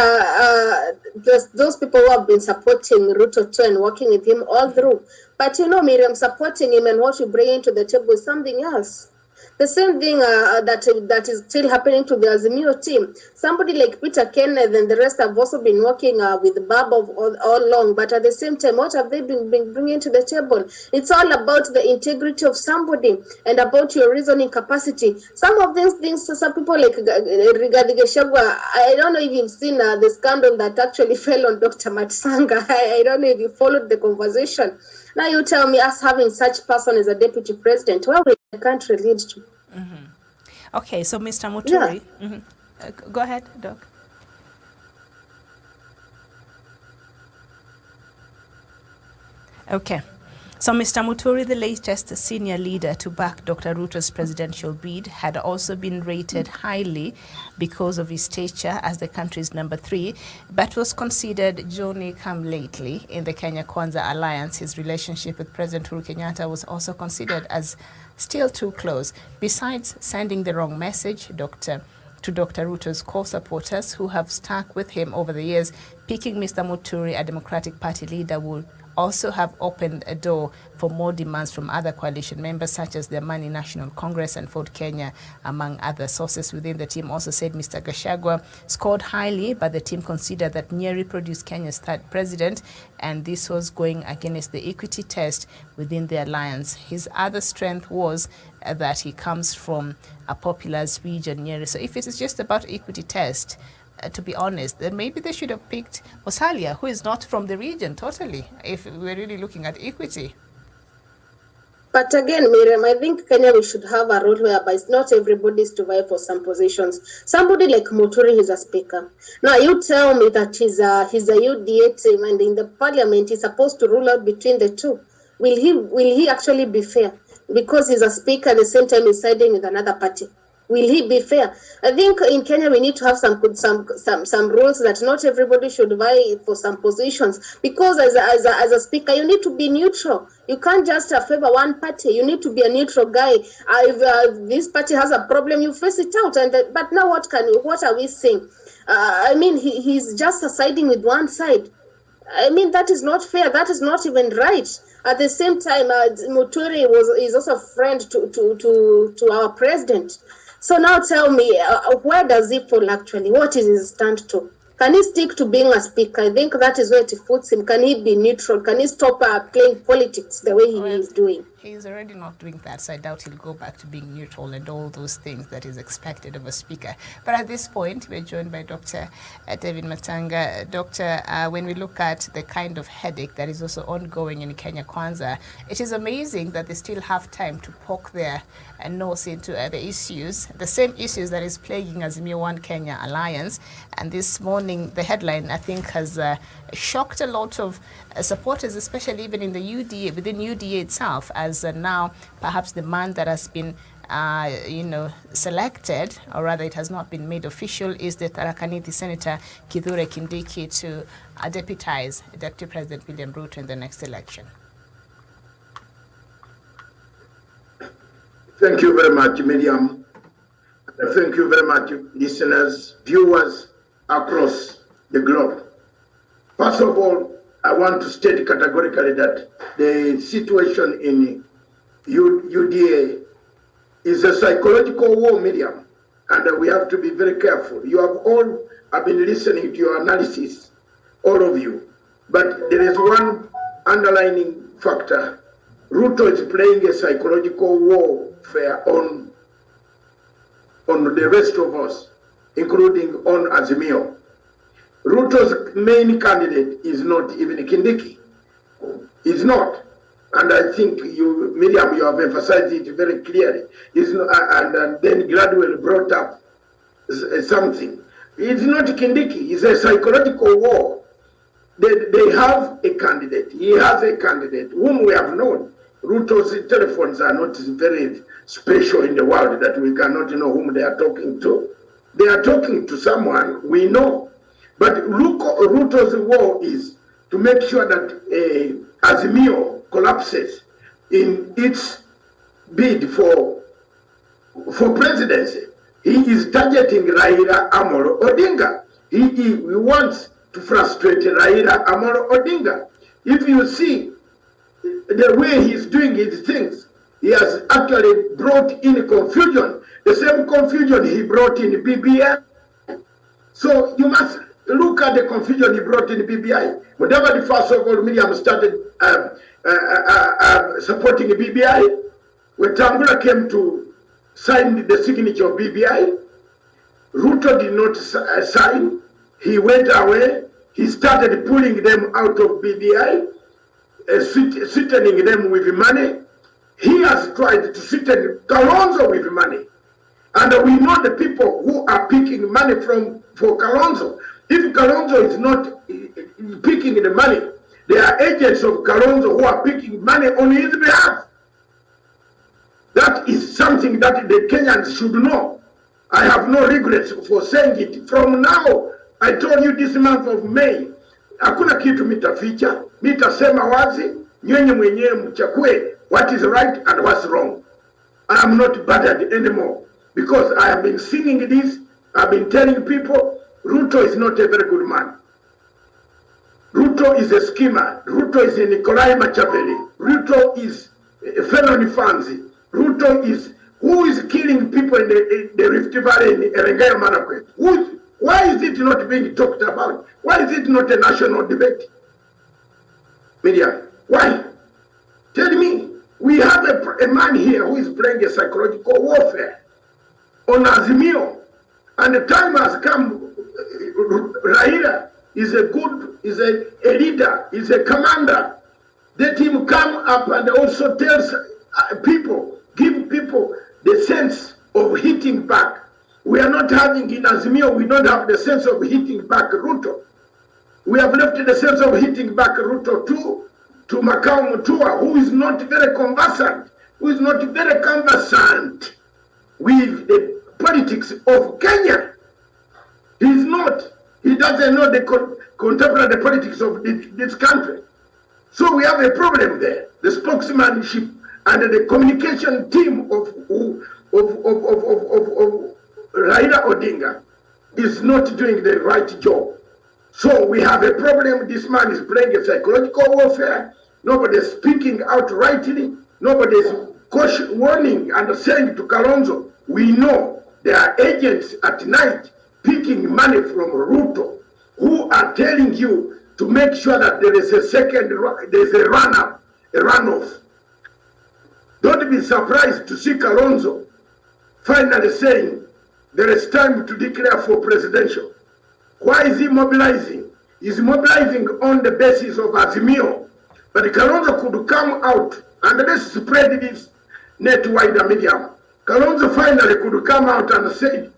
those people who have been supporting Ruto too and working with him all through. But Miriam, supporting him and what you bring into the table is something else. The same thing that is still happening to the Azimio team. Somebody like Peter Kenneth and the rest have also been working with Bob all along, but at the same time, what have they been bringing to the table? It's all about the integrity of somebody and about your reasoning capacity. Some of these things, some people like regarding Gachagua, I don't know if you've seen the scandal that actually fell on Dr. Matsanga. I don't know if you followed the conversation. Now you tell me, us having such person as a deputy president, where will the country lead to? Okay, so Mr. Muturi, go ahead, Doc. Okay. So Mr. Muturi, the latest senior leader to back Dr. Ruto's presidential bid, had also been rated highly because of his stature as the country's number 3, but was considered Johnny come lately in the Kenya Kwanza alliance. His relationship with President Uhuru Kenyatta was also considered as still too close. Besides sending the wrong message, to Dr. Ruto's core supporters who have stuck with him over the years, picking Mr. Muturi, a Democratic Party leader, would also have opened a door for more demands from other coalition members such as the Amani National Congress and Ford Kenya, among other. Sources within the team also said Mr. Gachagua scored highly, but the team considered that Nyeri produced Kenya's third president, and this was going against the equity test within the alliance. His other strength was that he comes from a populous region, Nyeri. So if it is just about equity test, to be honest, then maybe they should have picked Musalia, who is not from the region totally, if we're really looking at equity. But again, Miriam, I think Kenya, we should have a role whereby it's not everybody is to vie for some positions. Somebody like Muturi is a speaker. Now, you tell me that he's a UDA team, and in the parliament, he's supposed to rule out between the two. Will he actually be fair? Because he's a speaker, at the same time he's siding with another party. Will he be fair? I think in Kenya we need to have some rules that not everybody should vie for some positions. Because as a speaker, you need to be neutral. You can't just favor one party. You need to be a neutral guy. If this party has a problem, you face it out. But now what are we saying? I mean, he's just siding with one side. I mean, that is not fair. That is not even right. At the same time, Muturi is also a friend to our president. So now tell me, where does he fall actually? What is his stand to? Can he stick to being a speaker? I think that is where it fits him. Can he be neutral? Can he stop playing politics the way he is doing? He's already not doing that, so I doubt he'll go back to being neutral and all those things that is expected of a speaker. But at this point, we're joined by Dr. David Matanga. Doctor, when we look at the kind of headache that is also ongoing in Kenya Kwanza, it is amazing that they still have time to poke their nose into the issues, the same issues that is plaguing Azimio One Kenya Alliance. And this morning, the headline, I think, has shocked a lot of supporters, especially even in the UDA, within UDA itself, as now perhaps the man that has been selected, or rather it has not been made official, is the Tharaka Nithi Senator Kithure Kindiki to deputize Deputy President William Ruto in the next election. Thank you very much, Miriam. Thank you very much, listeners, viewers across the globe. First of all, I want to state categorically that the situation in UDA is a psychological war, Miriam, and we have to be very careful. You have all been listening to your analysis, all of you, but there is one underlining factor. Ruto is playing a psychological warfare on the rest of us, including on Azimio. Ruto's main candidate is not even Kindiki. He's not. and I think you, Miriam, you have emphasized it very clearly, is not, and then gradually brought up something. It's not Kindiki, it's a psychological war. They have a candidate, he has a candidate whom we have known. Ruto's telephones are not very special in the world that we cannot know whom they are talking to. They are talking to someone we know. But Ruto's war is to make sure that Azimio collapses in its bid for presidency. He is targeting Raila Amolo Odinga. He wants to frustrate Raila Amolo Odinga. If you see the way he's doing his things, he has actually brought in confusion. The same confusion he brought in BBI. So you must look at the confusion he brought in BBI. Whenever the first of all Miriam started supporting BBI, when Tambula came to sign the signature of BBI, Ruto did not sign. He went away. He started pulling them out of BBI, sweetening them with money. He has tried to sweeten Kalonzo with money. And we know the people who are picking money for Kalonzo. If Kalonzo is not picking the money, there are agents of Kalonzo who are picking money on his behalf. That is something that the Kenyans should know. I have no regrets for saying it. From now, I told you this month of May, hakuna kitu mitaficha, mitasema wazi, nyenye mwenyewe mchakue what is right and what's wrong. I am not bothered anymore because I have been singing this, I've been telling people, Ruto is not a very good man. Ruto is a schemer. Ruto is a Nikolai Machiavelli. Ruto is a felony fancy. Ruto is, who is killing people in the Rift Valley in Erengayo Marakwet? Why is it not being talked about? Why is it not a national debate? Media, why? Tell me. We have a man here who is playing a psychological warfare on Azimio. And the time has come. Raila is a leader, is a commander. Let him come up and also tell people, give people the sense of hitting back. We are not having in Azimio, we don't have the sense of hitting back Ruto. We have left the sense of hitting back Ruto to Makau Mutua, who is not very conversant, with the politics of Kenya. He is not. He doesn't know the contemporary politics of this country. So we have a problem there. The spokesmanship and the communication team of Raila Odinga is not doing the right job. So we have a problem. This man is playing a psychological warfare. Nobody is speaking outrightly. Nobody is warning and saying to Kalonzo, we know there are agents at night picking money from Ruto who are telling you to make sure that there is a runoff. Don't be surprised to see Kalonzo finally saying there is time to declare for presidential. Why is he mobilizing? He's mobilizing on the basis of Azimio. But Kalonzo could come out and let's spread this net wider medium. Kalonzo finally could come out and say,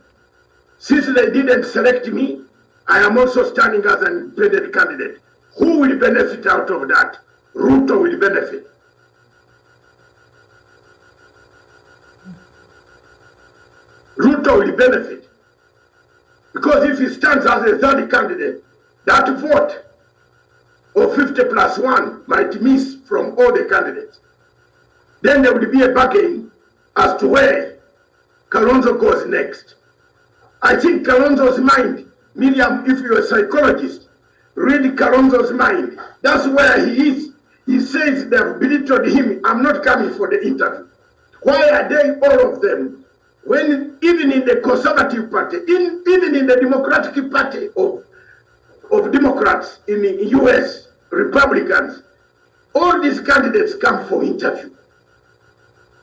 since they didn't select me, I am also standing as an independent candidate. Who will benefit out of that? Ruto will benefit. Ruto will benefit. Because if he stands as a third candidate, that vote of 50+1 might miss from all the candidates. Then there will be a bargain as to where Kalonzo goes next. I think Kalonzo's mind, Miriam, if you're a psychologist, read Kalonzo's mind. That's where he is. He says they have belittled him. I'm not coming for the interview. Why are they, all of them, when even in the Conservative Party, even in the Democratic Party of Democrats in the US, Republicans, all these candidates come for interview.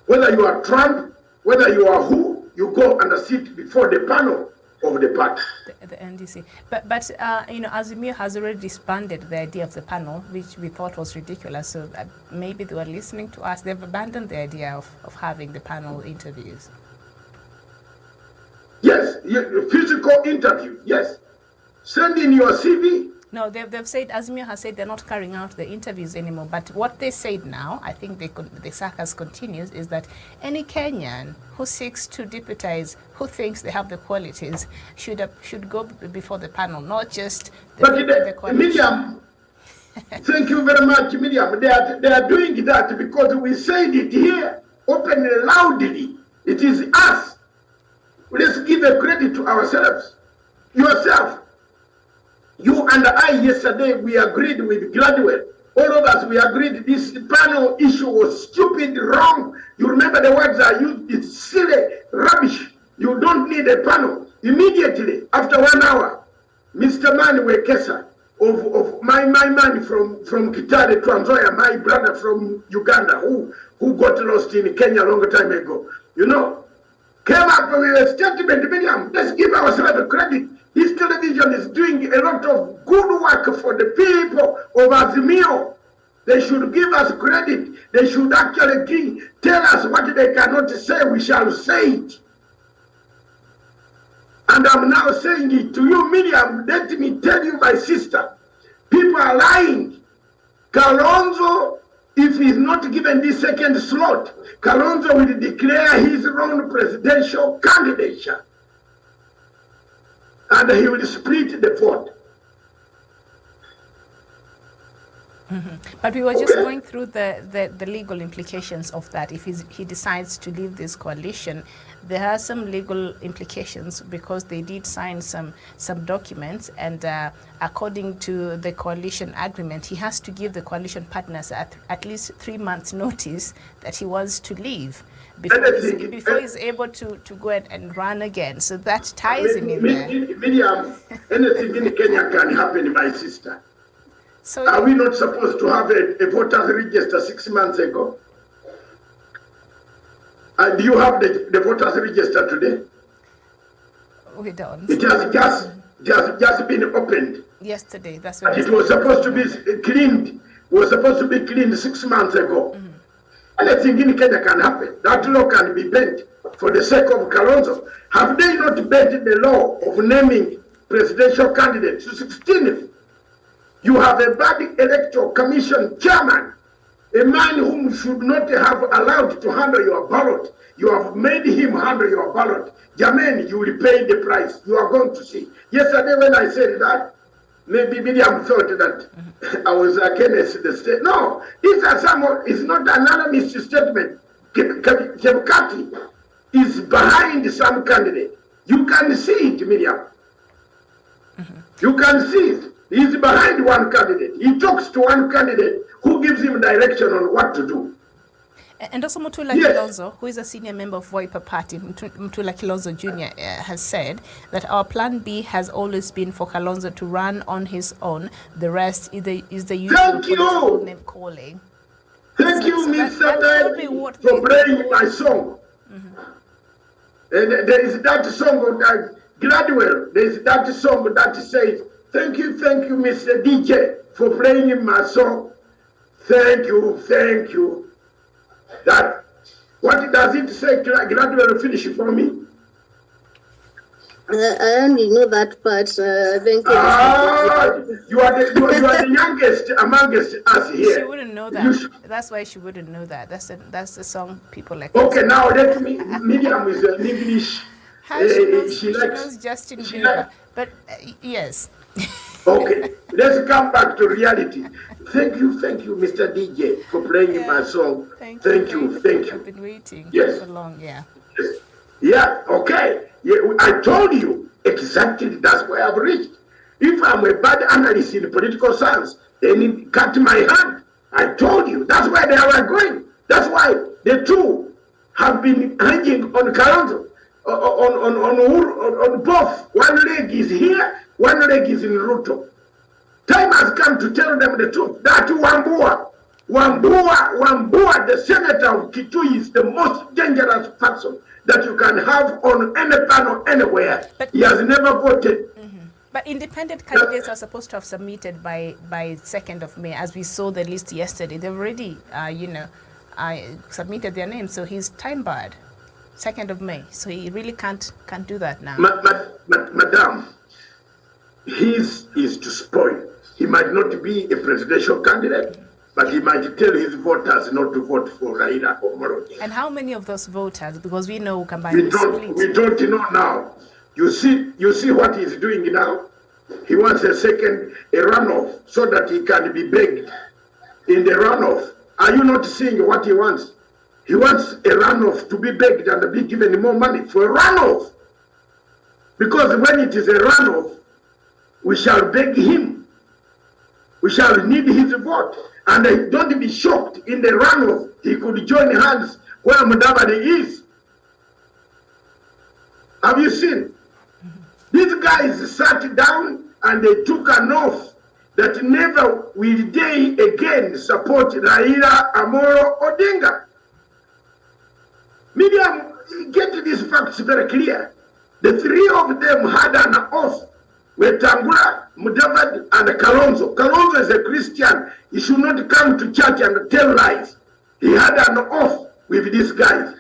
Whether you are Trump, whether you are who, you go and sit before the panel of the party. The NDC. But you know, Azimio has already disbanded the idea of the panel, which we thought was ridiculous. So maybe they were listening to us. They've abandoned the idea of having the panel interviews. Yes, physical interview, yes. Send in your CV. No, they've said, Azimio has said they're not carrying out the interviews anymore. But what they said now, I think the circus continues, is that any Kenyan who seeks to deputize, who thinks they have the qualities, should go before the panel, not just the coalition. Miriam, thank you very much, Miriam. They are doing that because we said it here openly, loudly. It is us. Let's give a credit to ourselves. Yourself. You and I yesterday, we agreed with Gladwell. All of us, we agreed this panel issue was stupid, wrong. You remember the words I used, it's silly, rubbish. You don't need a panel. Immediately, after 1 hour, Mr. Mani Wekesa, of my man from Kithure, Transoya, my brother from Uganda, who got lost in Kenya a long time ago, you know, came up with a statement, William, let's give ourselves a credit. This television is doing a lot of good work for the people of Azimio. They should give us credit. They should actually tell us what they cannot say. We shall say it. And I'm now saying it to you, Miriam. Let me tell you, my sister, people are lying. Kalonzo, if he's not given this second slot, Kalonzo will declare his own presidential candidature. And he will split the vote. But we were just going through the legal implications of that. If he decides to leave this coalition, there are some legal implications because they did sign some documents, and according to the coalition agreement, he has to give the coalition partners at least 3 months notice that he wants to leave before he's able to go and run again. So that ties him in there. Miriam, anything in Kenya can happen, my sister. So are we not supposed to have a voters register 6 months ago? And do you have the voters register today? We don't. It has just been opened. Yesterday, that's what it was supposed to be cleaned. It was supposed to be cleaned 6 months ago. Anything in Kenya can happen. That law can be bent for the sake of Kalonzo. Have they not bent the law of naming presidential candidates to 16th? You have a bad electoral commission chairman, a man whom should not have allowed to handle your ballot. You have made him handle your ballot. Jermaine, you will pay the price. You are going to see. Yesterday when I said that, maybe Miriam thought that I was against the state. No, these are it's not an anonymous statement. Chebukati is behind some candidate. You can see it, Miriam. You can see it. He's behind one candidate. He talks to one candidate who gives him direction on what to do. And also Mutula Kilonzo, who is a senior member of Wiper Party, Mutula Kilonzo Jr. Has said that our plan B has always been for Kalonzo to run on his own. The rest is the usual political name calling. Thank you, Mr. Man, for playing my song. And there is that song of Gladwell. There is that song that says, thank you, Mr. DJ, for playing my song. Thank you. That, what does it say? Gladwell finish it for me. I only know that part. Thank you. You are the youngest amongst us here. She wouldn't know that. That's why she wouldn't know that. That's the song people like. Okay, now let me. Miriam is an English. She knows Justin Bieber. But yes. Okay, let's come back to reality. Thank you, Mr. DJ, for playing my song. Thank you. I've been waiting for long, Yes. Yeah, okay. Yeah, I told you exactly that's where I've reached. If I'm a bad analyst in political science, then cut my hand. I told you that's where they are going. That's why the two have been hanging on Kalonzo, on both. One leg is here, one leg is in Ruto. Time has come to tell them the truth. That Wambua, the senator of Kithure, is the most dangerous person that you can have on any panel anywhere. But he has never voted. But independent candidates are supposed to have submitted by 2nd of May, as we saw the list yesterday. They've already, submitted their names, so he's time barred, 2nd of May. So he really can't do that now. Madam, his is to spoil. He might not be a presidential candidate, but he might tell his voters not to vote for Raila or Moro. And how many of those voters? Because we know we don't know now. You see what he's doing now? He wants a runoff so that he can be begged in the runoff. Are you not seeing what he wants? He wants a runoff to be begged and be given more money for a runoff. Because when it is a runoff, we shall beg him. We shall need his vote. And don't be shocked, in the runoff, he could join hands where Mudavadi is. Have you seen? These guys sat down and they took an oath that never will they again support Raila Amolo Odinga. Media, get these facts very clear. The three of them had an oath with Tangula, Mudavadi, and Kalonzo. Kalonzo is a Christian. He should not come to church and tell lies. He had an oath with these guys.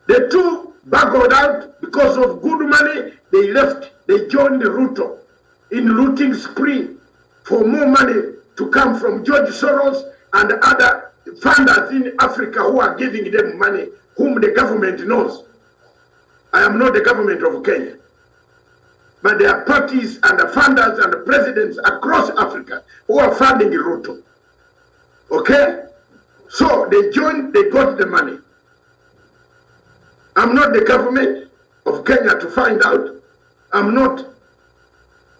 The two buggered out because of good money. They left. They joined Ruto in looting spree for more money to come from George Soros and other funders in Africa who are giving them money, whom the government knows. I am not the government of Kenya. But there are parties and the funders and the presidents across Africa who are funding Ruto. Okay? So they joined, they got the money. I'm not the government of Kenya to find out. I'm not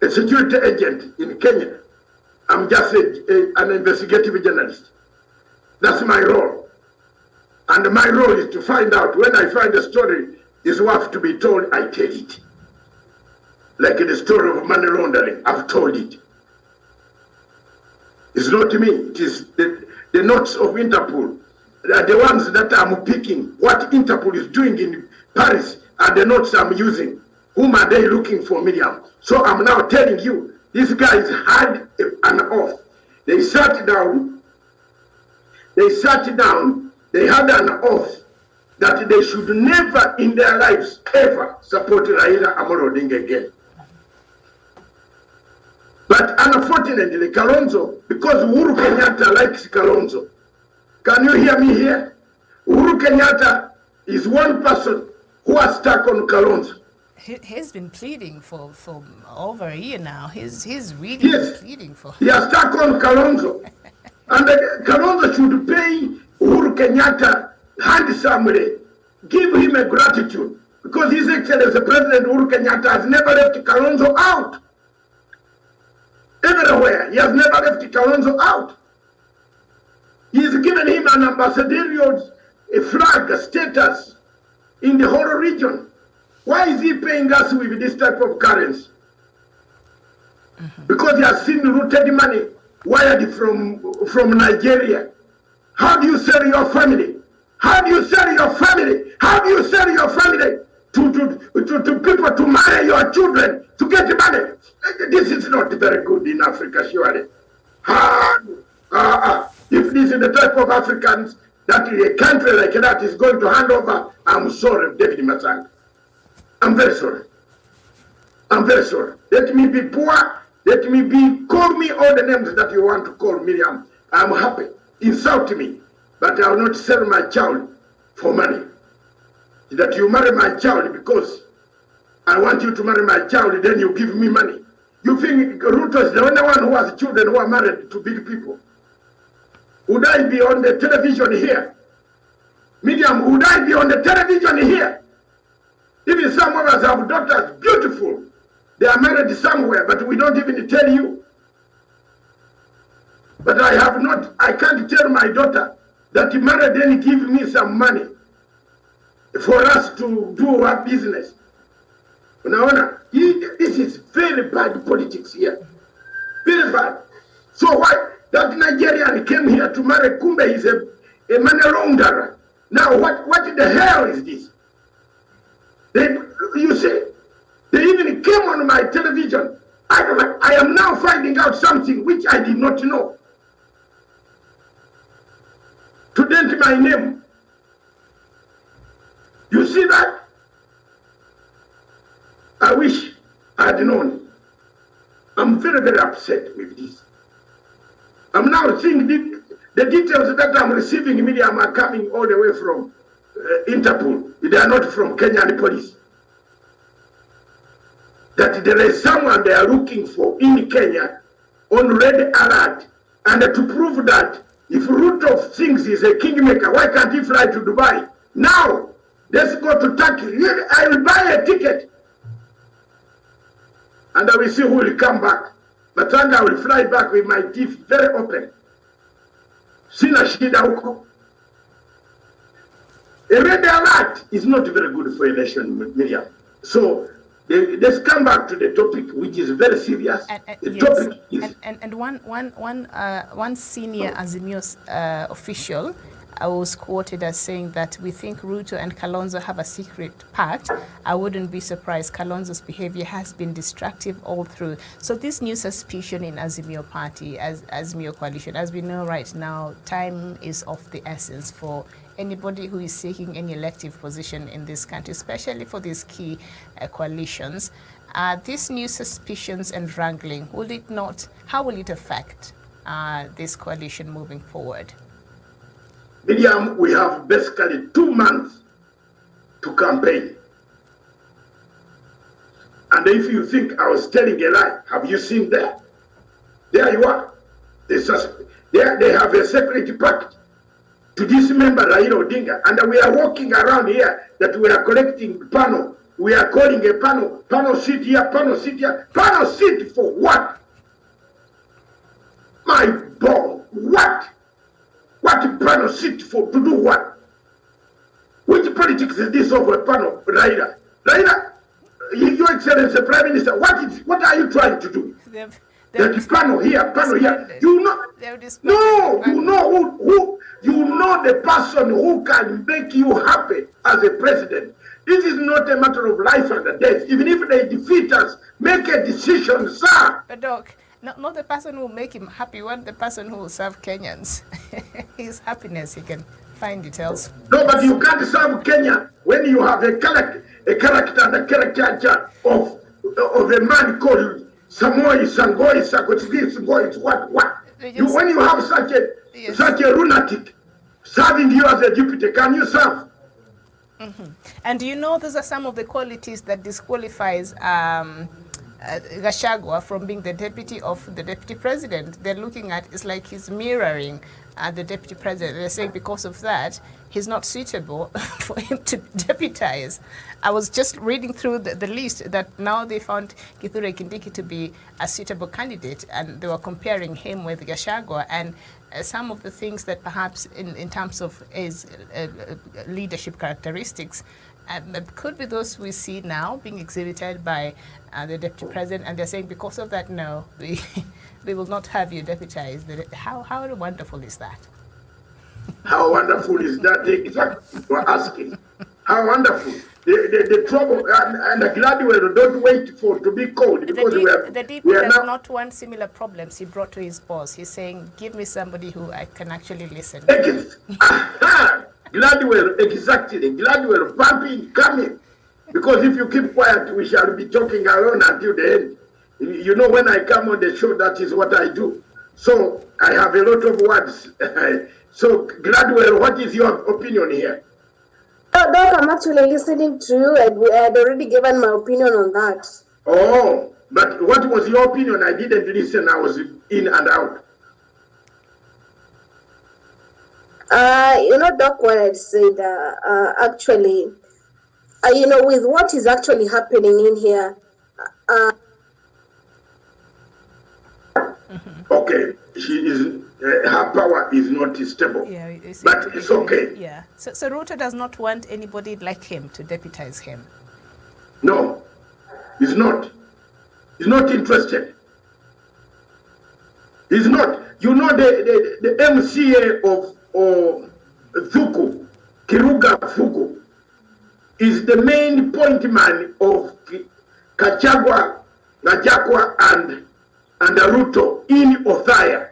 a security agent in Kenya. I'm just an investigative journalist. That's my role. And my role is to find out. When I find a story is worth to be told, I tell it. Like the story of money laundering, I've told it. It's not me, it is the notes of Interpol. They are the ones that I'm picking. What Interpol is doing in Paris are the notes I'm using. Whom are they looking for, Miriam? So I'm now telling you, these guys had an oath. They sat down, they had an oath that they should never in their lives ever support Raila Amolo Odinga again. But unfortunately, Kalonzo, because Uhuru Kenyatta likes Kalonzo, can you hear me here? Uhuru Kenyatta is one person who has stuck on Kalonzo. He's been pleading for over a year now. He's really been pleading for. He has stuck on Kalonzo. And Kalonzo should pay Uhuru Kenyatta handsomely, give him a gratitude, because His Excellency President Uhuru Kenyatta has never left Kalonzo out. Everywhere, he has never left Kalonzo out. He's given him an ambassadorial flag status in the whole region. Why is he paying us with this type of currency? Because he has seen rooted money wired from Nigeria. How do you sell your family? How do you sell your family? How do you sell your family to people to marry your children to get money? This is not very good in Africa, surely. If this is the type of Africans that a country like that is going to hand over, I'm sorry, David Masang. I'm very sorry. I'm very sorry. Let me be poor. Let me be, call me all the names that you want to call Miriam. I'm happy. Insult me. But I will not sell my child for money. That you marry my child because I want you to marry my child, then you give me money. You think Ruto is the only one who has children who are married to big people? Would I be on the television here? Miriam, would I be on the television here? Even some of us have daughters, beautiful. They are married somewhere, but we don't even tell you. But I can't tell my daughter that he married, then give me some money for us to do our business. Unaona, this is very bad politics here. Very bad. So why that Nigerian came here to marry Kumbe is a money launderer. Now what the hell is this? You see, they even came on my television. I am now finding out something which I did not know. To dent my name. You see that? I wish I had known. I'm very, very upset with this. I'm now seeing the details that I'm receiving immediately are coming all the way from Interpol. They are not from Kenyan police. That there is someone they are looking for in Kenya on red alert, and to prove that if Ruto thinks he's a kingmaker, why can't he fly to Dubai? Now, let's go to Turkey. I will buy a ticket, and I will see who will come back. But I will fly back with my teeth very open. Sina shida huko. A red alert is not very good for a nation, Miriam. So let's come back to the topic, which is very serious. Topic is... And one senior Azimio official was quoted as saying that we think Ruto and Kalonzo have a secret pact. I wouldn't be surprised. Kalonzo's behavior has been destructive all through. So this new suspicion in Azimio party, Azimio coalition, as we know right now, time is of the essence for anybody who is seeking any elective position in this country, especially for these key coalitions. These new suspicions and wrangling, how will it affect this coalition moving forward? Miriam, we have basically 2 months to campaign. And if you think I was telling a lie, have you seen that? There you are. They have a secret pact to dismember Raila Odinga. And we are walking around here that we are collecting panel. We are calling a panel. Panel seat here, panel seat here. Panel seat for what? My ball, what? What panel seat for? To do what? Which politics is this of a panel, Raila? Raila, Your Excellency, Prime Minister, what are you trying to do? That panel here, panel here. You know, no, you know the person who can make you happy as a president. This is not a matter of life and death. Even if they defeat us, make a decision, sir. But Doc, not the person who will make him happy, want the person who will serve Kenyans. His happiness, he can find it else. No, but you can't serve Kenya when you have a character and a caricature of a man called Samoi Sangoi Sakotigi, what? When you have such a lunatic serving you as a deputy, can you serve? Mm-hmm. And do you know those are some of the qualities that disqualifies Gachagua from being the deputy of the deputy president? They're looking at, it's like he's mirroring the deputy president. They're saying because of that, he's not suitable for him to deputize. I was just reading through the list that now they found Kithure Kindiki to be a suitable candidate, and they were comparing him with Gachagua, and some of the things that perhaps in terms of his leadership characteristics could be those we see now being exhibited by the deputy president, and they're saying because of that, no, we will not have you deputized. How wonderful is that? How wonderful is that? Exactly, you're asking. How wonderful. The trouble, and the Gladwell don't wait for to be called, because the DP does not want similar problems he brought to his boss. He's saying, give me somebody who I can actually listen to. Gladwell, exactly. Gladwell, pumping, coming. Because if you keep quiet, we shall be talking alone until the end. You know, when I come on the show, that is what I do. So I have a lot of words. So Gladwell, what is your opinion here? Doc, I'm actually listening to you, and I had already given my opinion on that. Oh, but what was your opinion? I didn't listen. I was in and out. Doc, what I'd said, actually, with what is actually happening in here. Okay, her power is not stable. Yeah, but it's okay. Yeah. So Ruto does not want anybody like him to deputize him. No, he's not. He's not interested. He's not. You know the MCA of Thuku, Kiruga Thuku. is the main point man of Gachagua, and Ruto in Othaya.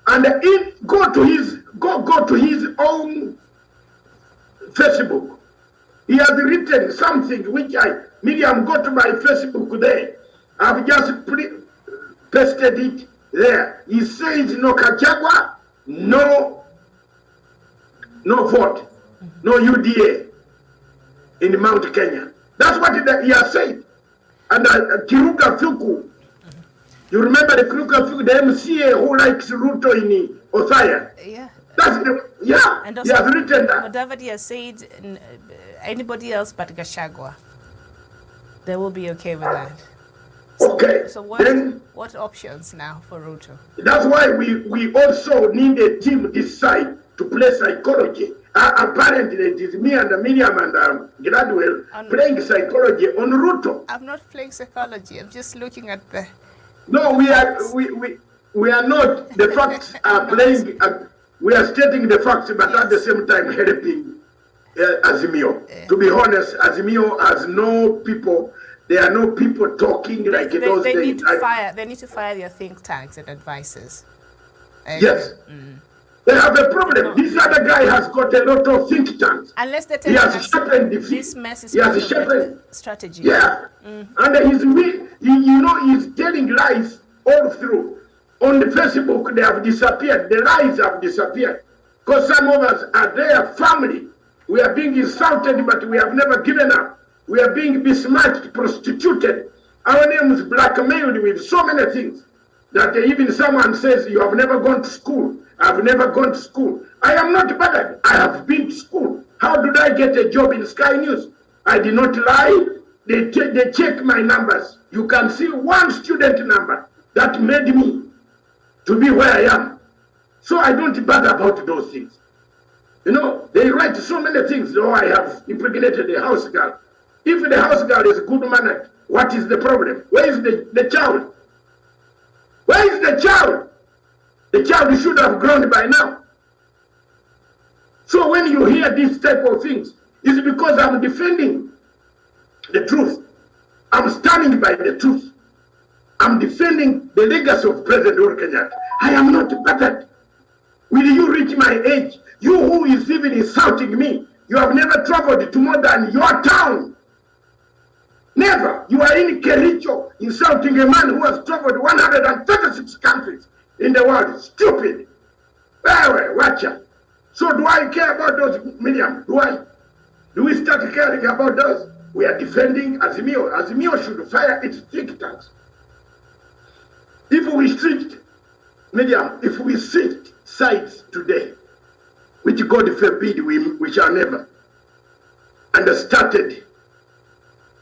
And go to his own Facebook. He has written something which Miriam, go to my Facebook there. I've just pasted it there. He says no Gachagua, no vote, no UDA in Mount Kenya. That's what he has said. And Kiruka Fuku, you remember the Kiruka Fuku, the MCA who likes Ruto in Othaya? Yeah. That's the, yeah, and he has written that. Mudavadi has said anybody else but Gachagua, they will be okay with that. Okay. So what options now for Ruto? That's why we also need a team this side to play psychology. Apparently it is me and Miriam and Gradwell playing psychology on Ruto. I'm not playing psychology. I'm just looking at the... No, we are not. The facts are playing. We are stating the facts, but at the same time helping Azimio. To be honest, Azimio has no people. There are no people talking like those days. They need to fire their think tanks and advisors. Yes. They have a problem. This other guy has got a lot of think tanks. Unless they he has sharpened this mess is strategy. Yeah. And he's telling lies all through. On the Facebook, they have disappeared. The lies have disappeared. Because some of us are their family. We are being insulted, but we have never given up. We are being besmirched, prostituted. Our name is blackmailed with so many things that even someone says, you have never gone to school. I've never gone to school. I am not bothered. I have been to school. How did I get a job in Sky News? I did not lie. They check my numbers. You can see one student number that made me to be where I am. So I don't bother about those things. You know, they write so many things. Oh, I have impregnated a house girl. If the house girl is good mannered, what is the problem? Where is the child? Where is the child? The child should have grown by now. So when you hear these type of things, it's because I'm defending the truth. I'm standing by the truth. I'm defending the legacy of President Uhuru Kenyatta. I am not bothered. Will you reach my age? You who is even insulting me, you have never traveled to more than your town. Never. You are in Kericho insulting a man who has traveled 136 countries in the world. Stupid. Well, watch out. So do I care about those, Miriam? Do we start caring about those? We are defending Azimio. Azimio should fire its think tanks. If we switched, Miriam, if we switched sides today, which God forbid we shall never, and started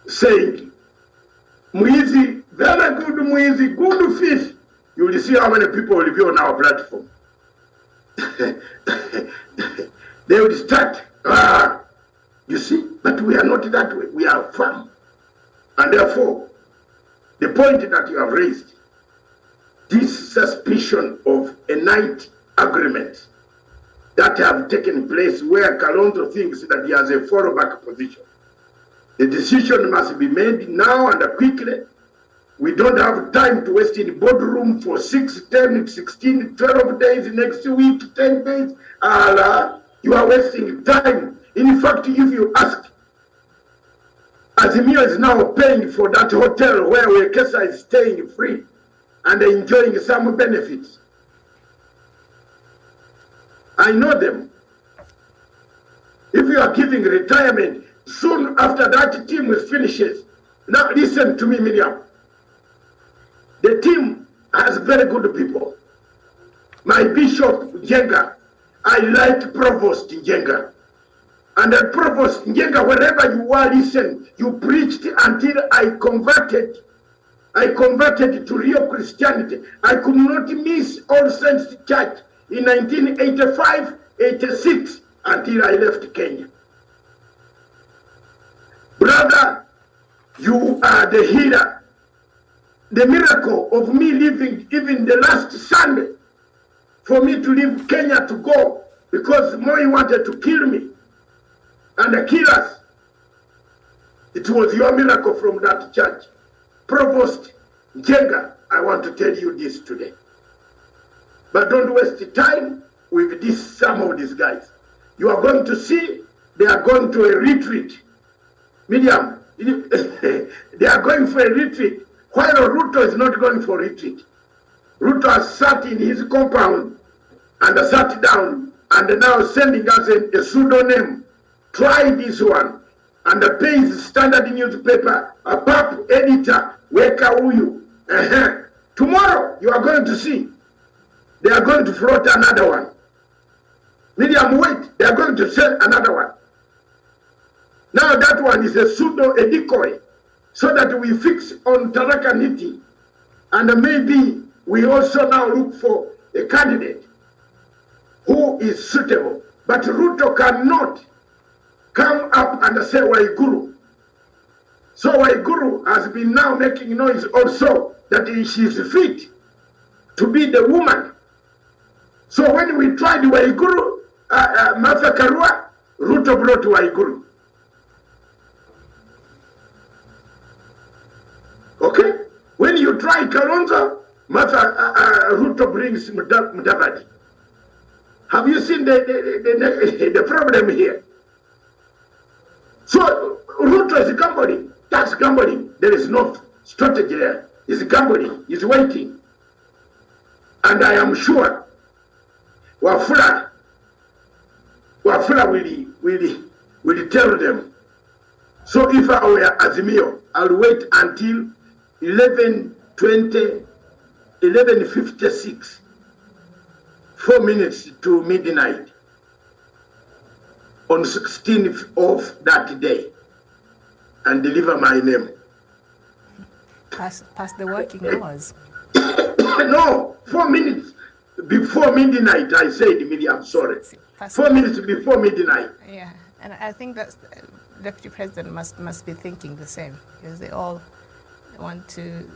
saying, Muizi, very good Muizi, good fish, you will see how many people will be on our platform. They will start, you see, but we are not that way. We are firm. And therefore, the point that you have raised, this suspicion of a night agreement that have taken place where Kalonzo thinks that he has a fallback position. The decision must be made now and quickly. We don't have time to waste in boardroom for 6, 10, 16, 12 days, next week, 10 days. You are wasting time. In fact, if you ask, Azimio is now paying for that hotel where Wekesa is staying free and enjoying some benefits. I know them. If you are giving retirement, soon after that team finishes. Now listen to me, Miriam. The team has very good people. My Bishop Njenga, I like Provost Njenga. And the Provost Njenga, wherever you are, listen, you preached until I converted. I converted to real Christianity. I could not miss All Saints Church in 1985, 86 until I left Kenya. Brother, you are the healer. The miracle of me leaving even the last Sunday, for me to leave Kenya to go, because Moi wanted to kill me and kill us. It was your miracle from that church. Provost Jenga, I want to tell you this today. But don't waste time with some of these guys. You are going to see they are going to a retreat. Miriam, they are going for a retreat, while Ruto is not going for a retreat. Ruto has sat in his compound and sat down and now sending us a pseudonym. Try this one. And the page standard newspaper, a pap editor, Weka Uyu. Tomorrow you are going to see. They are going to float another one. Miriam, wait, they are going to sell another one. Now that one is a a decoy, so that we fix on Tharaka Nithi, and maybe we also now look for a candidate who is suitable. But Ruto cannot come up and say Waiguru. So Waiguru has been now making noise also that she is fit to be the woman. So when we tried Waiguru, Martha Karua, Ruto brought Waiguru. Okay? When you try Kalonzo, Ruto brings Mudavadi. Have you seen the problem here? So Ruto is gambling. That's gambling. There is no strategy there. He's gambling. He's waiting. And I am sure Wafula will tell them. So if I were Azimio, I'll wait until 11:56, 4 minutes to midnight on 16th of that day, and deliver my name. Past the working hours. No, 4 minutes before midnight. I said, Miriam, sorry. 4 minutes before midnight. Yeah, and I think that's Deputy President must be thinking the same, because they all want to,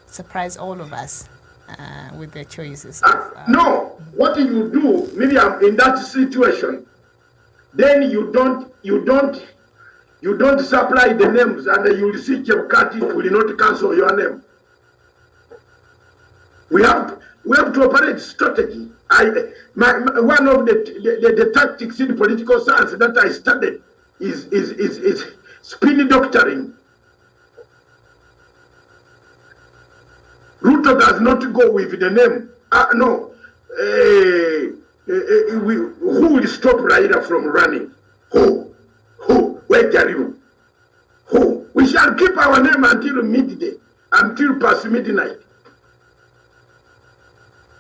surprise all of us with their choices. No, what you do, Miriam, in that situation, then you don't supply the names, and you will see Chebukati will not cancel your name. We have to operate strategy. One of the tactics in political science that I studied is spin doctoring. Ruto does not go with the name. No. Who will stop Raila from running? Who? Where are you? Who? We shall keep our name until midday, until past midnight.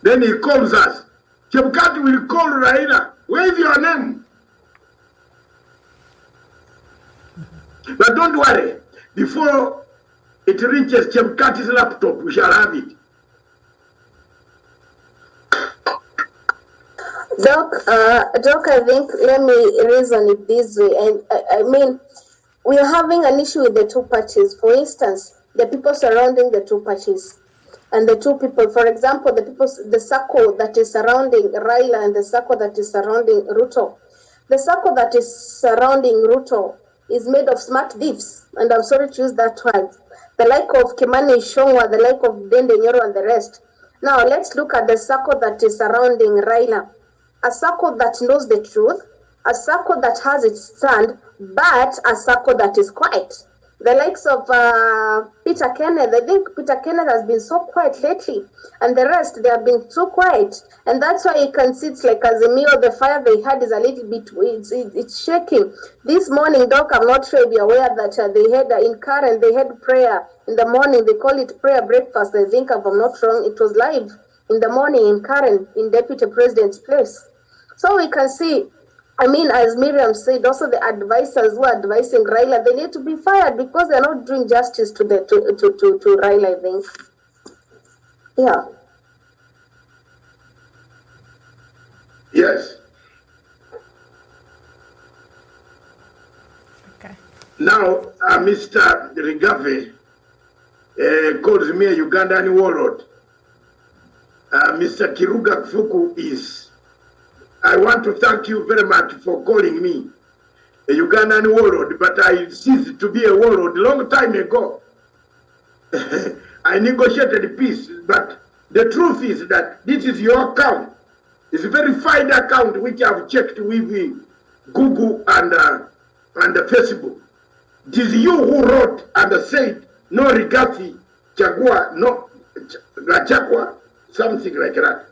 Then he calls us. Chebukati will call Raila. Where is your name? But don't worry. Before it reaches Chebukati's laptop, we shall have it. Doc, I think, let me reason it this way. I mean, we are having an issue with the two parties. For instance, the people surrounding the two parties. And the two people, for example, the circle that is surrounding Raila and the circle that is surrounding Ruto. The circle that is surrounding Ruto is made of smart thieves, and I'm sorry to use that word. The like of Kimani Ichung'wah, the like of Dende Nyoro and the rest. Now let's look at the circle that is surrounding Raila. A circle that knows the truth, a circle that has its stand, but a circle that is quiet. The likes of Peter Kenneth, I think Peter Kenneth has been so quiet lately, and the rest, they have been so quiet. And that's why you can see it's like Azimio, the fire they had is a little bit, it's shaking. This morning, Doc, I'm not sure if you're aware that they had, in Karen, they had prayer in the morning. They call it prayer breakfast. I think, if I'm not wrong, it was live in the morning in Karen, in Deputy President's place. So we can see, I mean, as Miriam said, also the advisors who are advising Raila, they need to be fired because they're not doing justice to Raila, I think. Yeah. Yes. Okay. Now, Mr. Rigave calls me a Ugandan warlord. Mr. Kiruga Fuku is. I want to thank you very much for calling me. a Ugandan warlord, but I ceased to be a warlord a long time ago. I negotiated peace, but the truth is that this is your account. It's a verified account which I've checked with Google and Facebook. It is you who wrote and said, no Rigathi Chagua, no Gachagua, something like that.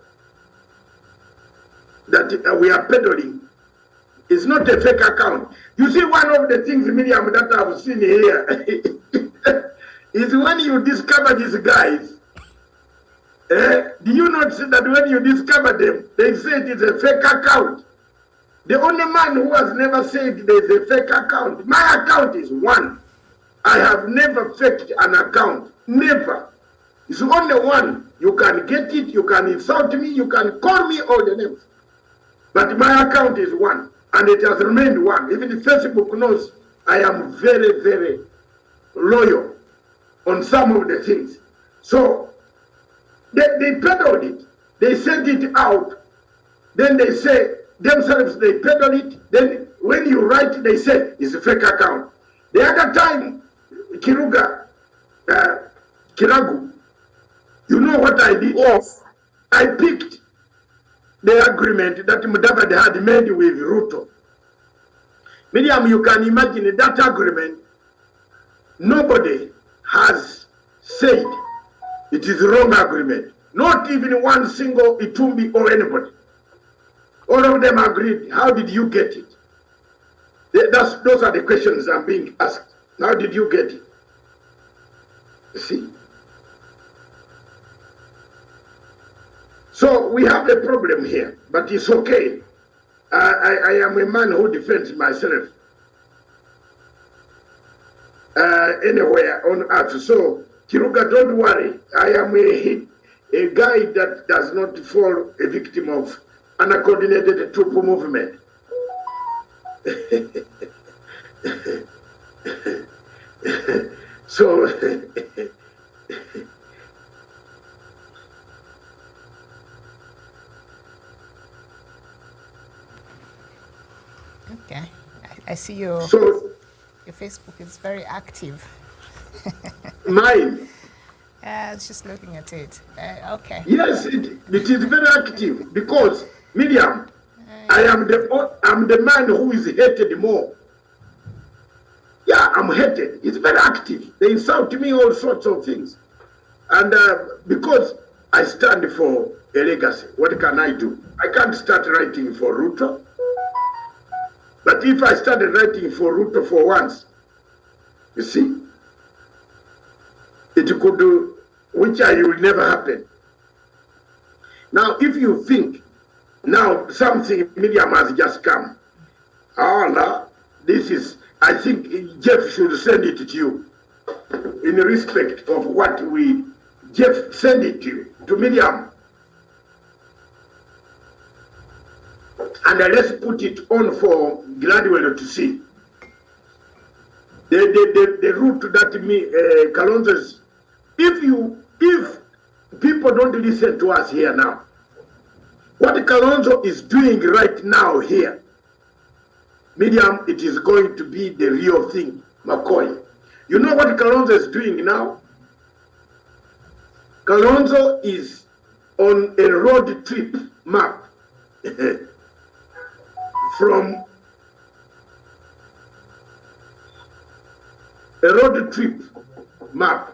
That we are peddling. It's not a fake account. You see, one of the things, Miriam, that I've seen here is when you discover these guys, do you not see that when you discover them, they say it is a fake account? The only man who has never said there's a fake account, my account is one. I have never faked an account. Never. It's only one. You can get it, you can insult me, you can call me all the names. But my account is one. And it has remained one. Even Facebook knows I am very, very loyal on some of the things. So they peddled it. They sent it out. Then they say themselves they peddle it. Then when you write, they say it's a fake account. The other time, Kiragu, you know what I did? Yes. I picked the agreement that Mudavadi had made with Ruto. Miriam, you can imagine that agreement, nobody has said it is a wrong agreement. Not even one single Itumbi or anybody. All of them agreed. How did you get it? Those are the questions I'm being asked. How did you get it? You see? So we have a problem here, but it's okay. I am a man who defends myself anywhere on earth. So, Kiruga, don't worry. I am a guy that does not fall a victim of an uncoordinated troop movement. So, okay, I see your Facebook is very active. Mine. I was just looking at it. Okay. Yes, it is very active because Miriam, I'm the man who is hated more. Yeah, I'm hated. It's very active. They insult me all sorts of things, and because I stand for a legacy, what can I do? I can't start writing for Ruto. But if I started writing for Ruto for once, you see, it could do, which will never happen. Now, if you think, now something Miriam has just come, Allah, this is, I think Jeff should send it to you in respect of what Jeff send it to you, to Miriam. And let's put it on for Gladwell to see. The route that Kalonzo's, if people don't listen to us here now, what Kalonzo is doing right now here, Miriam, it is going to be the real thing, McCoy. You know what Kalonzo is doing now? Kalonzo is on a road trip map from a road trip map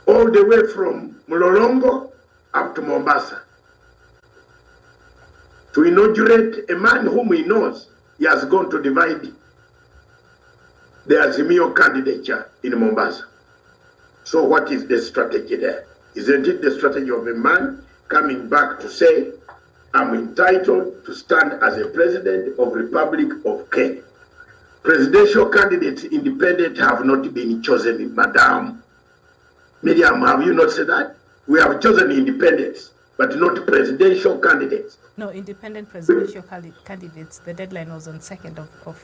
all the way from Mlolongo up to Mombasa to inaugurate a man whom he knows he has gone to divide the Azimio candidature in Mombasa. So what is the strategy there? Isn't it the strategy of a man coming back to say, I'm entitled to stand as a president of Republic of Kenya? Presidential candidates, independent, have not been chosen, Madam. Miriam, have you not said that? We have chosen independents, but not presidential candidates. No, independent presidential candidates. The deadline was on 2nd of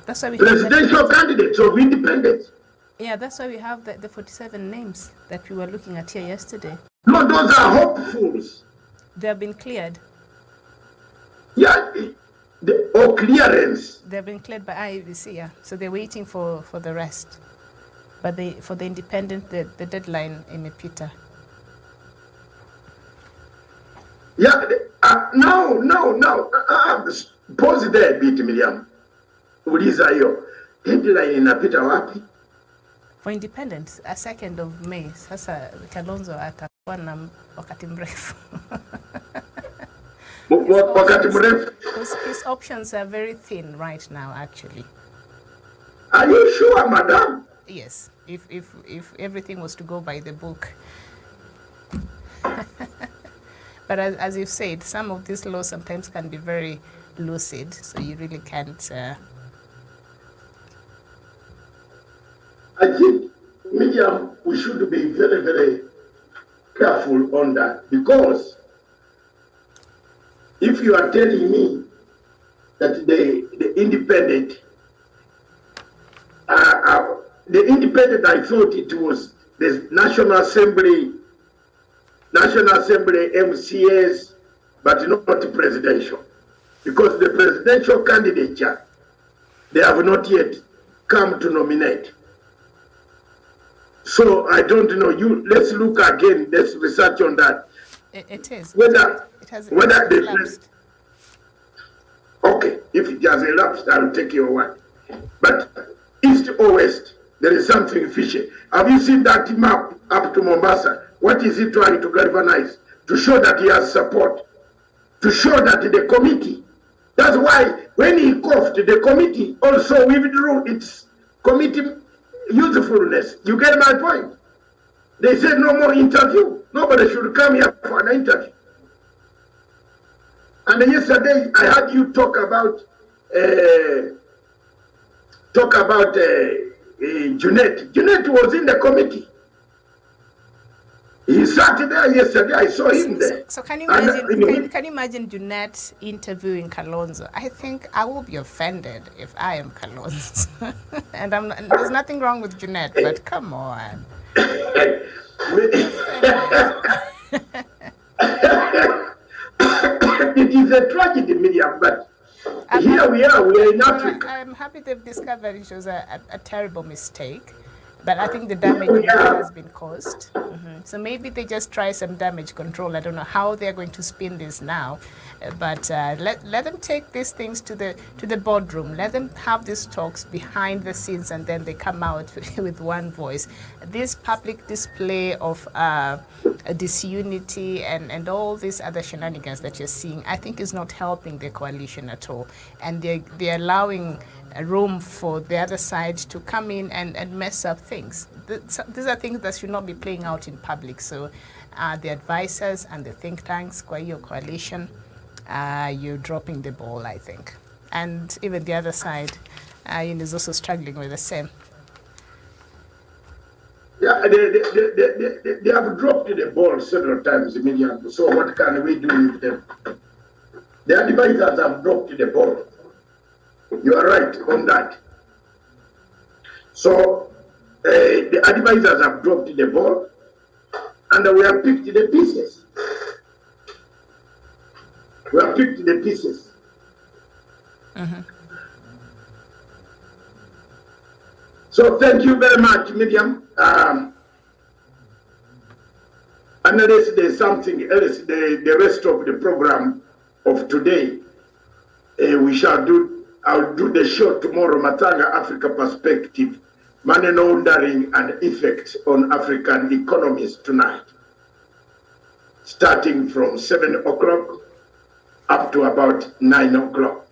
that's why we presidential candidates of independence. Yeah, that's why we have the 47 names that we were looking at here yesterday. No, those are hopefuls. They have been cleared. Yeah, or clearance. They've been cleared by IEBC, yeah. So they're waiting for the rest. But for the independent, the deadline in Peter. Yeah, no. Pause there a bit, Miriam. Uliza hiyo. Deadline inapita wapi? For independence, a 2nd of May. Sasa Kalonzo atakuwa na wakati mrefu. Wakati mrefu. His options are very thin right now, actually. Are you sure, madam? Yes, if everything was to go by the book. But as you've said, some of these laws sometimes can be very lucid, so you really can't. I think, Miriam, we should be very, very careful on that, because if you are telling me that the independent, I thought it was the National Assembly MCAs, but not presidential, because the presidential candidature, they have not yet come to nominate. So I don't know. Let's look again. Let's research on that. It is. Whether it elapsed. Okay, if it has elapsed, I'll take your word. But east or west, there is something fishy. Have you seen that map up to Mombasa? What is he trying to galvanize? To show that he has support. To show that the committee. That's why when he coughed, the committee also withdrew its committee usefulness. You get my point? They said no more interview. Nobody should come here for an interview. And yesterday I heard you talk about Junet. Junet was in the committee. He sat there yesterday. I saw him there. So can you imagine? Can you imagine Junet interviewing Kalonzo? I think I will be offended if I am Kalonzo. And there's nothing wrong with Junet, but come on. It is a tragedy, Miriam, but here we are in Africa. I'm happy they've discovered it was a terrible mistake, but I think the damage has been caused. So maybe they just try some damage control. I don't know how they're going to spin this now, but let them take these things to the boardroom. Let them have these talks behind the scenes, and then they come out with one voice. This public display of disunity and all these other shenanigans that you're seeing, I think is not helping the coalition at all, and they're allowing room for the other side to come in and mess up things. These are things that should not be playing out in public. So the advisors and the think tanks, kwa hiyo coalition, you're dropping the ball, I think. And even the other side is also struggling with the same. Yeah, they have dropped the ball several times, Miriam. So what can we do with them? The advisors have dropped the ball. You are right on that. So the advisors have dropped the ball, and we have picked the pieces. We have picked the pieces. So thank you very much, Miriam. Unless there's something else, the rest of the program of today, I'll do the show tomorrow, Matanga Africa Perspective, Money Laundering and Effects on African Economies tonight, starting from 7 o'clock up to about 9 o'clock.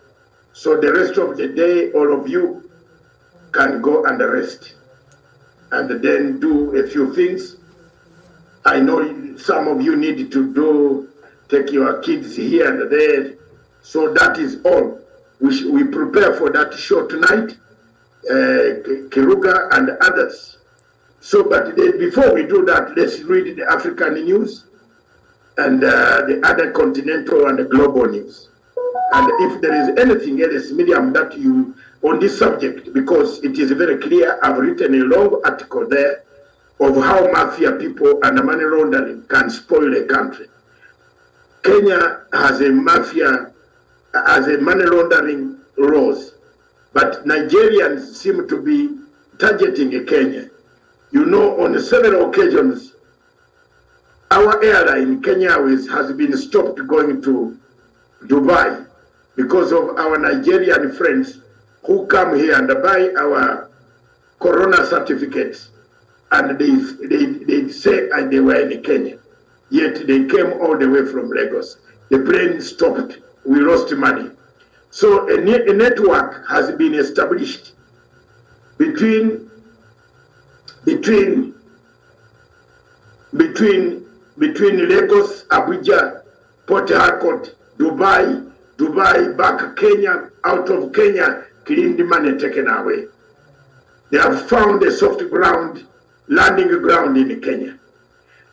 So the rest of the day, all of you can go and rest and then do a few things. I know some of you need to take your kids here and there. So that is all. We prepare for that show tonight, Kiruga and others. So, but before we do that, let's read the African news and the other continental and the global news. And if there is anything else, Miriam, that you, on this subject, because it is very clear, I've written a long article there of how mafia people and money laundering can spoil a country. Kenya has a mafia as a money laundering laws. But Nigerians seem to be targeting Kenya. You know, on several occasions, our airline, Kenya Airways, has been stopped going to Dubai because of our Nigerian friends who come here and buy our corona certificates, and they say they were in Kenya, yet they came all the way from Lagos. The plane stopped. We lost money. So a network has been established between Lagos, Abuja, Port Harcourt, Dubai, back Kenya, out of Kenya, clean the money taken away. They have found a soft ground, landing ground in Kenya.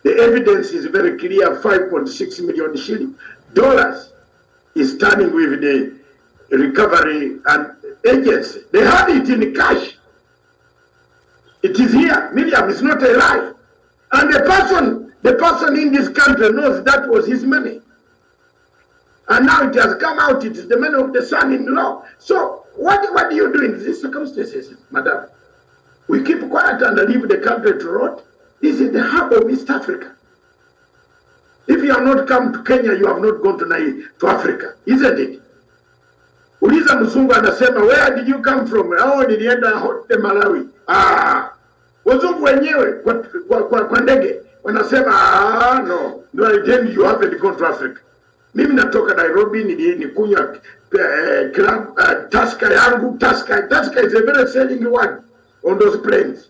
The evidence is very clear. 5.6 million shilling dollars is standing with the recovery and agency. They had it in cash. It is here. Miriam, it's not a lie. And the person in this country knows that was his money. And now it has come out, it is the money of the son-in-law. So what do you do in these circumstances, madam? We keep quiet and leave the country to rot. This is the hub of East Africa. If you have not come to Kenya, you have not gone to Africa, isn't it? Uliza mzungu anasema, where did you come from? How did you enter Malawi? Wazungu wenyewe kwa ndege wanasema, no, then you haven't gone to Africa. Mimi natoka Nairobi, nikunywa Tusker yangu. Tusker is a very selling word on those planes.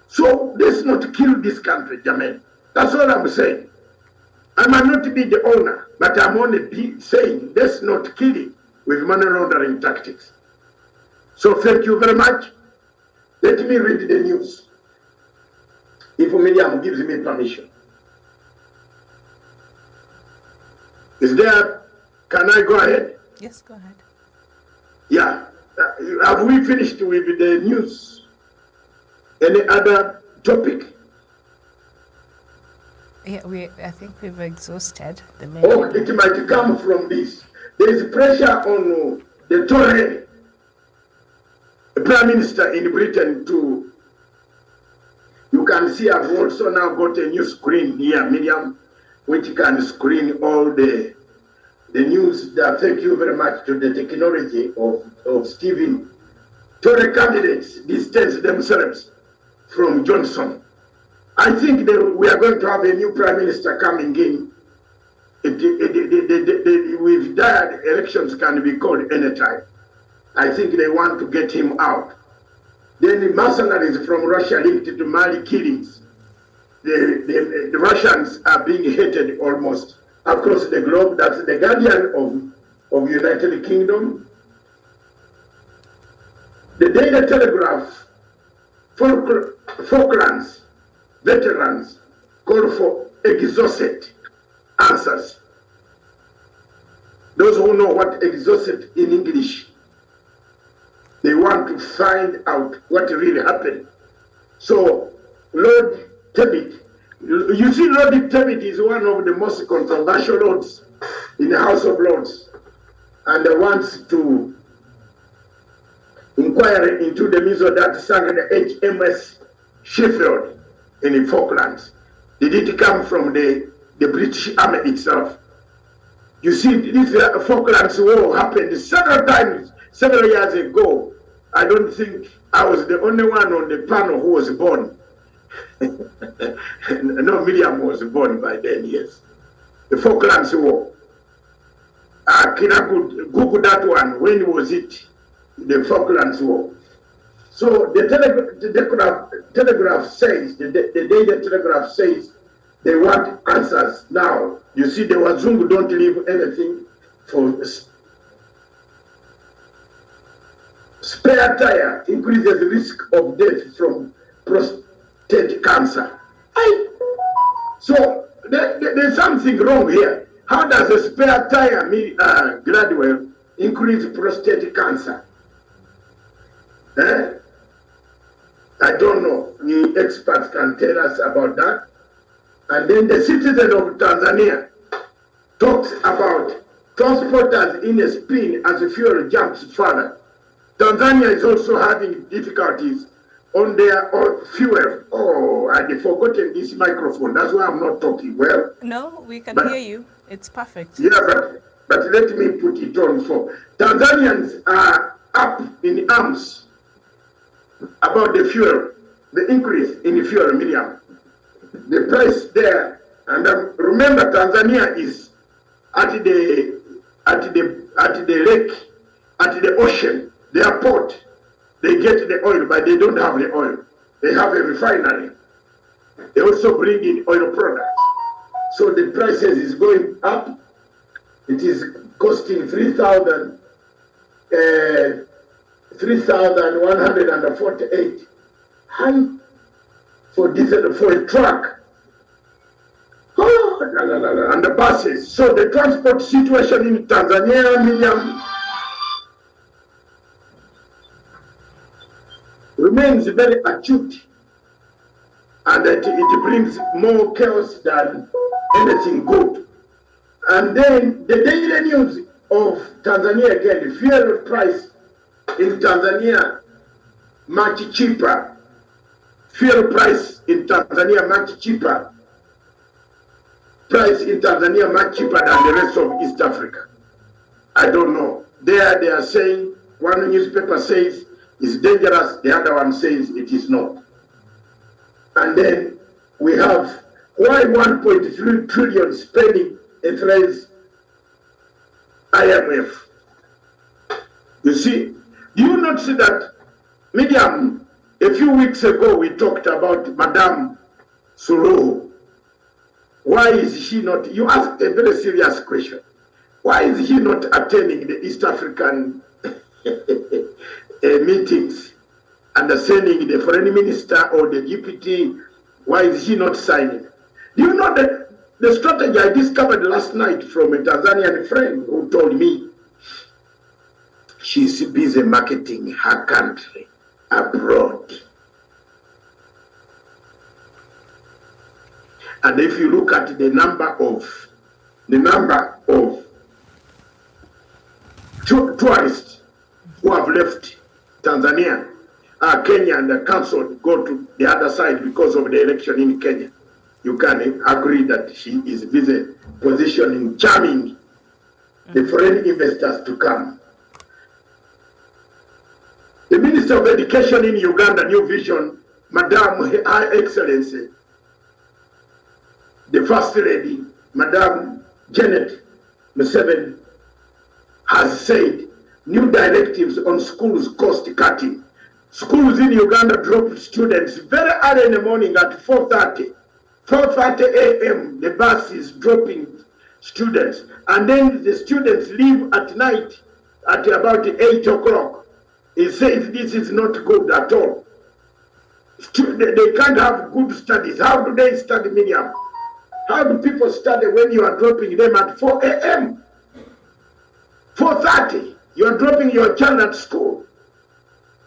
So let's not kill this country, Jamen. That's all I'm saying. I might not be the owner, but I'm only saying let's not kill it with money laundering tactics. So thank you very much. Let me read the news, if Miriam gives me permission. Is there, can I go ahead? Yes, go ahead. Yeah. Have we finished with the news? Any other topic? Yeah, I think we've exhausted the main. Oh, it might come from this. There is pressure on the Tory Prime Minister in Britain to, you can see I've also now got a new screen here, Miriam, which can screen all the news. Thank you very much to the technology of Stephen. Tory candidates distance themselves from Johnson. I think we are going to have a new Prime Minister coming in. With that, elections can be called anytime. I think they want to get him out. Then the mercenaries from Russia linked to Mali killings. The Russians are being hated almost across the globe. That's the Guardian of United Kingdom. The Daily Telegraph, Falklands veterans call for exhausted answers. Those who know what exhausted in English, they want to find out what really happened. So Lord Tebet, you see, Lord Tebet is one of the most controversial lords in the House of Lords, and wants to inquire into the missile that sank the HMS Sheffield in the Falklands. Did it come from the British Army itself? You see, this Falklands War happened several times, several years ago. I don't think I was the only one on the panel who was born. No, Miriam was born by then, yes. The Falklands War. Can I Google that one? When was it? The Falklands War. So the Telegraph says, the Daily Telegraph says, they want answers now. You see, the Wazungu don't leave anything for spare tire increases risk of death from prostate cancer. So there's something wrong here. How does a spare tire, Gladwell, increase prostate cancer? I don't know. The experts can tell us about that. And then the citizen of Tanzania talks about transporters in a spin as the fuel jumps further. Tanzania is also having difficulties on their fuel. Oh, I'd forgotten this microphone. That's why I'm not talking well. No, we can hear you. It's perfect. Yeah, but let me put it on. So Tanzanians are up in arms about the fuel, the increase in the fuel, Miriam. The price there, and remember, Tanzania is at the lake, at the ocean, their port. They get the oil, but they don't have the oil. They have a refinery. They also bring in oil products. So the prices is going up. It is costing 3,148 high for diesel for a truck. Oh, and the buses. So the transport situation in Tanzania, Miriam, remains very acute, and it brings more chaos than anything good. And then the daily news of Tanzania again, the fuel price in Tanzania much cheaper. Fuel price in Tanzania much cheaper. Price in Tanzania much cheaper than the rest of East Africa. I don't know. There they are saying, one newspaper says it's dangerous, the other one says it is not. And then we have why 1.3 trillion spending enthrains IMF. You see, do you not see that, Miriam, a few weeks ago we talked about Madame Suluhu. Why is she not, you asked a very serious question. Why is she not attending the East African meetings and sending the foreign minister or the deputy? Why is she not signing? Do you know that the strategy I discovered last night from a Tanzanian friend who told me she's busy marketing her country abroad? And if you look at the number of tourists who have left Tanzania, Kenya, and cancelled, go to the other side because of the election in Kenya, you can agree that she is busy positioning, charming the foreign investors to come. The Minister of Education in Uganda, New Vision, Madame Her Excellency, the First Lady, Madame Janet Museveni, has said new directives on schools cost cutting. Schools in Uganda dropped students very early in the morning at 4:30 a.m. The bus is dropping students, and then the students leave at night at about 8 o'clock. He says this is not good at all. They can't have good studies. How do they study, Miriam? How do people study when you are dropping them at 4 a.m.? 4:30, you are dropping your child at school.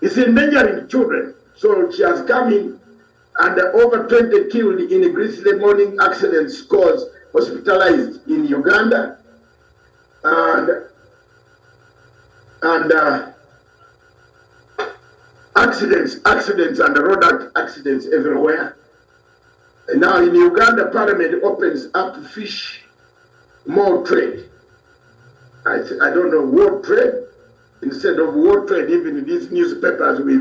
It's endangering children. So she has come in, and over 20 killed in a grisly morning accident scores hospitalized in Uganda. And accidents and road accidents everywhere. And now in Uganda, Parliament opens up fish more trade. I don't know, world trade. Instead of world trade, even in these newspapers, we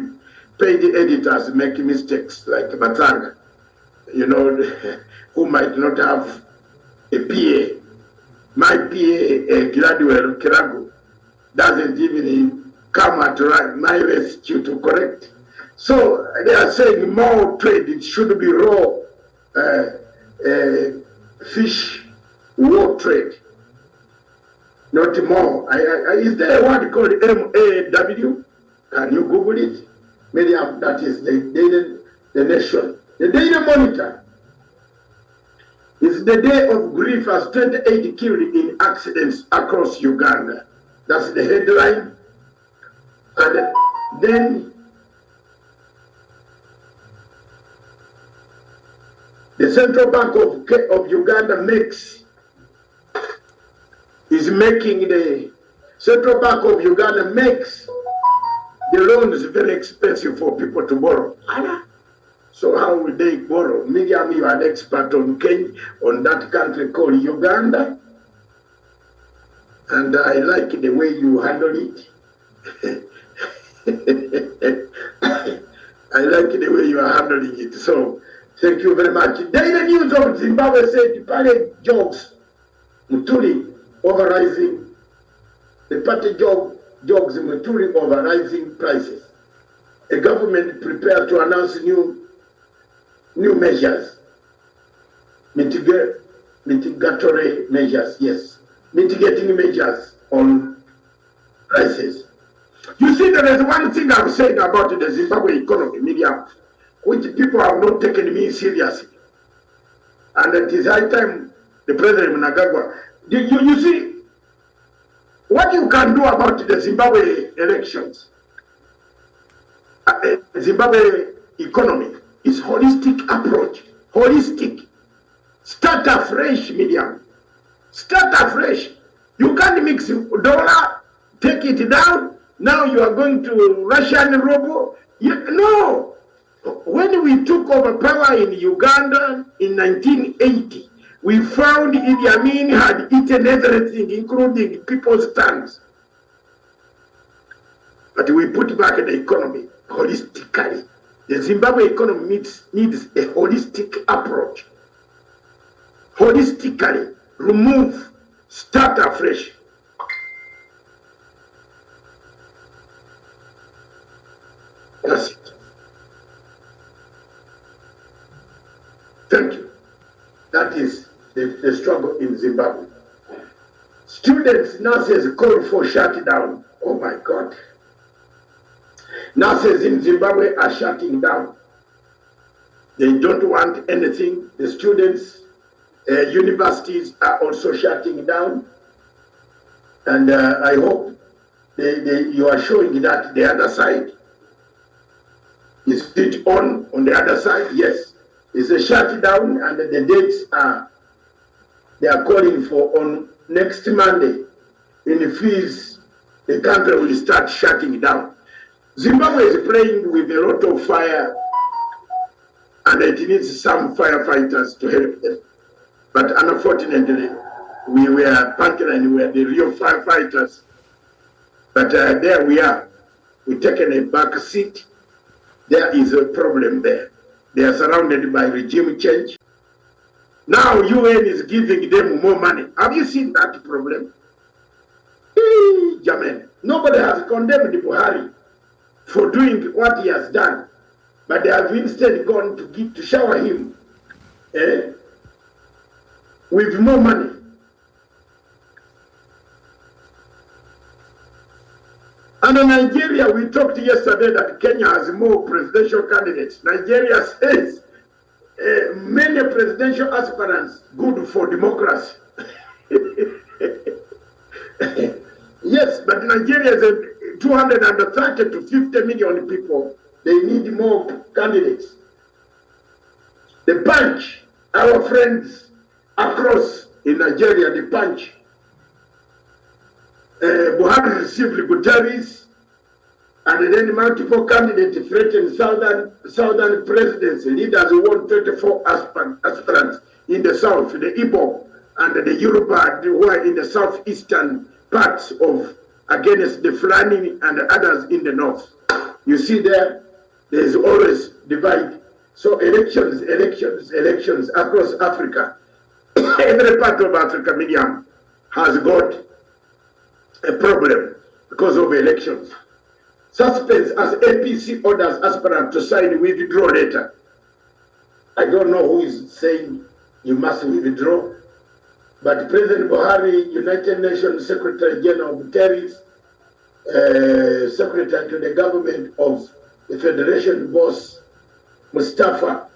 pay the editors make mistakes like Matanga, you know, who might not have a PA. My PA, Gladwell Kirago, doesn't even come at my rescue to correct. So they are saying more trade, it should be raw fish war trade, not more. Is there a word called MAW? Can you Google it? Maybe that is the Nation. The Daily Monitor is the day of grief as 28 killed in accidents across Uganda. That's the headline. And then the Central Bank of Uganda is is making the Central Bank of Uganda makes the loans very expensive for people to borrow. So how will they borrow? Miriam, you are an expert on Kenya, on that country called Uganda. And I like the way you handle it. I like the way you are handling it. So thank you very much. Daily News of Zimbabwe said party jobs, Muturi over rising. The party jobs Muturi over rising prices. The government prepared to announce new measures, mitigatory measures, yes, mitigating measures on prices. You see, there is one thing I've said about the Zimbabwe economy, media, which people have not taken me seriously. And it is high time the President Mnangagwa, you see, what you can do about the Zimbabwe elections, Zimbabwe economy, is holistic approach. Holistic. Start afresh, medium. Start afresh. You can't mix dollar, take it down. Now you are going to Russian ruble. No. When we took over power in Uganda in 1980, we found Idi Amin had eaten everything, including people's tongues. But we put back the economy holistically. The Zimbabwe economy needs a holistic approach. Holistically, remove, start afresh. That's it. Thank you. That is the struggle in Zimbabwe. Students, nurses call for shutdown. Oh my God. Nurses in Zimbabwe are shutting down. They don't want anything. The students, universities are also shutting down. And I hope you are showing that the other side. Is it on the other side? Yes. It's a shutdown, and the dates they are calling for on next Monday. In the fees, the country will start shutting down. Zimbabwe is playing with a lot of fire, and it needs some firefighters to help them. But unfortunately, we were partnering with the real firefighters. But there we are. We've taken a back seat. There is a problem there. They are surrounded by regime change. Now UN is giving them more money. Have you seen that problem? Jamen, nobody has condemned Buhari for doing what he has done, but they have instead gone to shower him with more money. And in Nigeria, we talked yesterday that Kenya has more presidential candidates. Nigeria says many presidential aspirants good for democracy. Yes, but Nigeria is 230 to 50 million people. They need more candidates. The Punch, our friends across in Nigeria, the Punch, Buhari received Guterres, and then multiple candidates threatened southern presidency. Leaders won 24 aspirants in the south, the Igbo and the Yoruba, who are in the southeastern parts of, against the Fulani and others in the north. You see there is always divide. So elections across Africa. Every part of Africa, medium, has got a problem because of elections. Suspense as APC orders aspirant to sign withdrawal letter. I don't know who is saying you must withdraw, but President Buhari, United Nations Secretary General Guterres, Secretary to the government of the Federation boss Mustafa,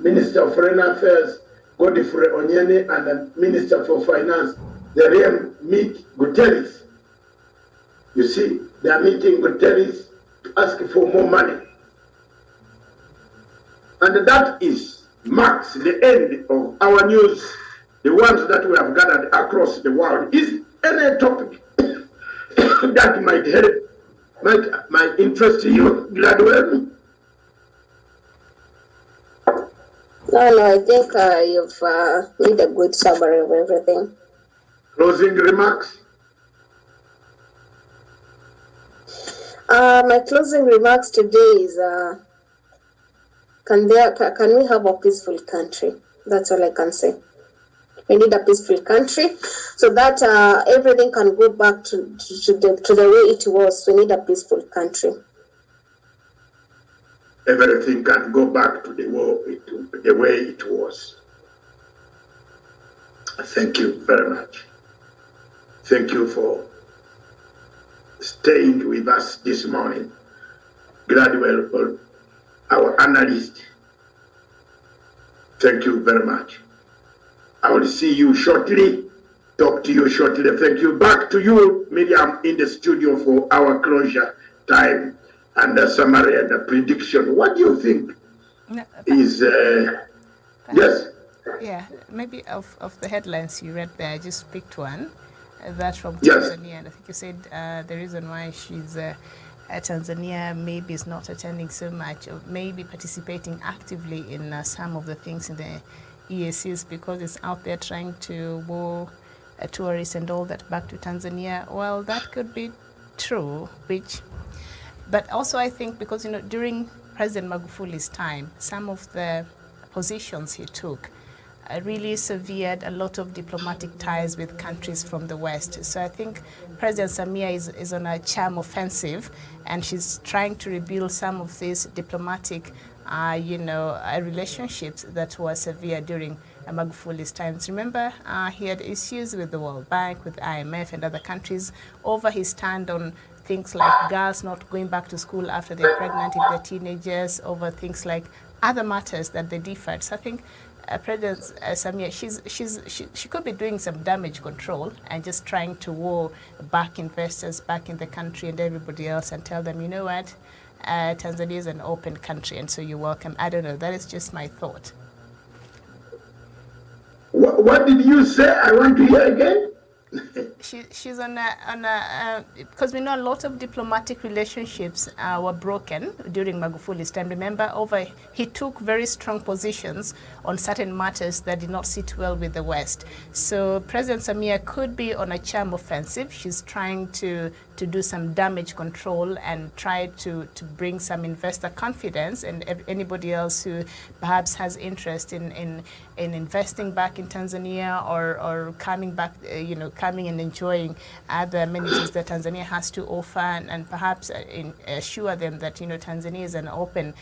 Minister of Foreign Affairs Godfrey Onyene, and the Minister for Finance, they meet Guterres. You see, they are meeting Guterres to ask for more money. And that marks the end of our news, the ones that we have gathered across the world. any topic that might help, might interest you, Gladwell? No, I think you've made a good summary of everything. Closing remarks? My closing remarks today is, can we have a peaceful country? That's all I can say. We need a peaceful country so that everything can go back to the way it was. We need a peaceful country. Everything can go back to the way it was. Thank you very much. Thank you for staying with us this morning. Gladwell, our analyst. Thank you very much. I will see you shortly, talk to you shortly. Thank you. Back to you, Miriam, in the studio for our closure time and the summary and the prediction. What do you think is, yes? Yeah, maybe of the headlines you read there, I just picked one. That from Yes. Tanzania, and I think you said the reason why she's Tanzania maybe is not attending so much, or maybe participating actively in some of the things in the EACs because it's out there trying to woo tourists and all that back to Tanzania. Well, that could be true, but also I think because, during President Magufuli's time, some of the positions he took really severed a lot of diplomatic ties with countries from the West. So I think President Samia is on a charm offensive, and she's trying to rebuild some of these diplomatic relationships that were severe during Magufuli's times. Remember, he had issues with the World Bank, with IMF and other countries over his stand on things like girls not going back to school after they're pregnant if they're teenagers, over things like other matters that they differed. So I think President Samia, she could be doing some damage control and just trying to woo back investors back in the country and everybody else and tell them, you know what, Tanzania is an open country and so you're welcome. I don't know. That is just my thought. What did you say? I want to hear again. She's on a because we know a lot of diplomatic relationships were broken during Magufuli's time. Remember, he took very strong positions on certain matters that did not sit well with the West. So President Samia could be on a charm offensive. She's trying to do some damage control and try to bring some investor confidence, and anybody else who perhaps has interest in investing back in Tanzania or coming back, coming and enjoying other amenities that Tanzania has to offer, and perhaps assure them that Tanzania is an open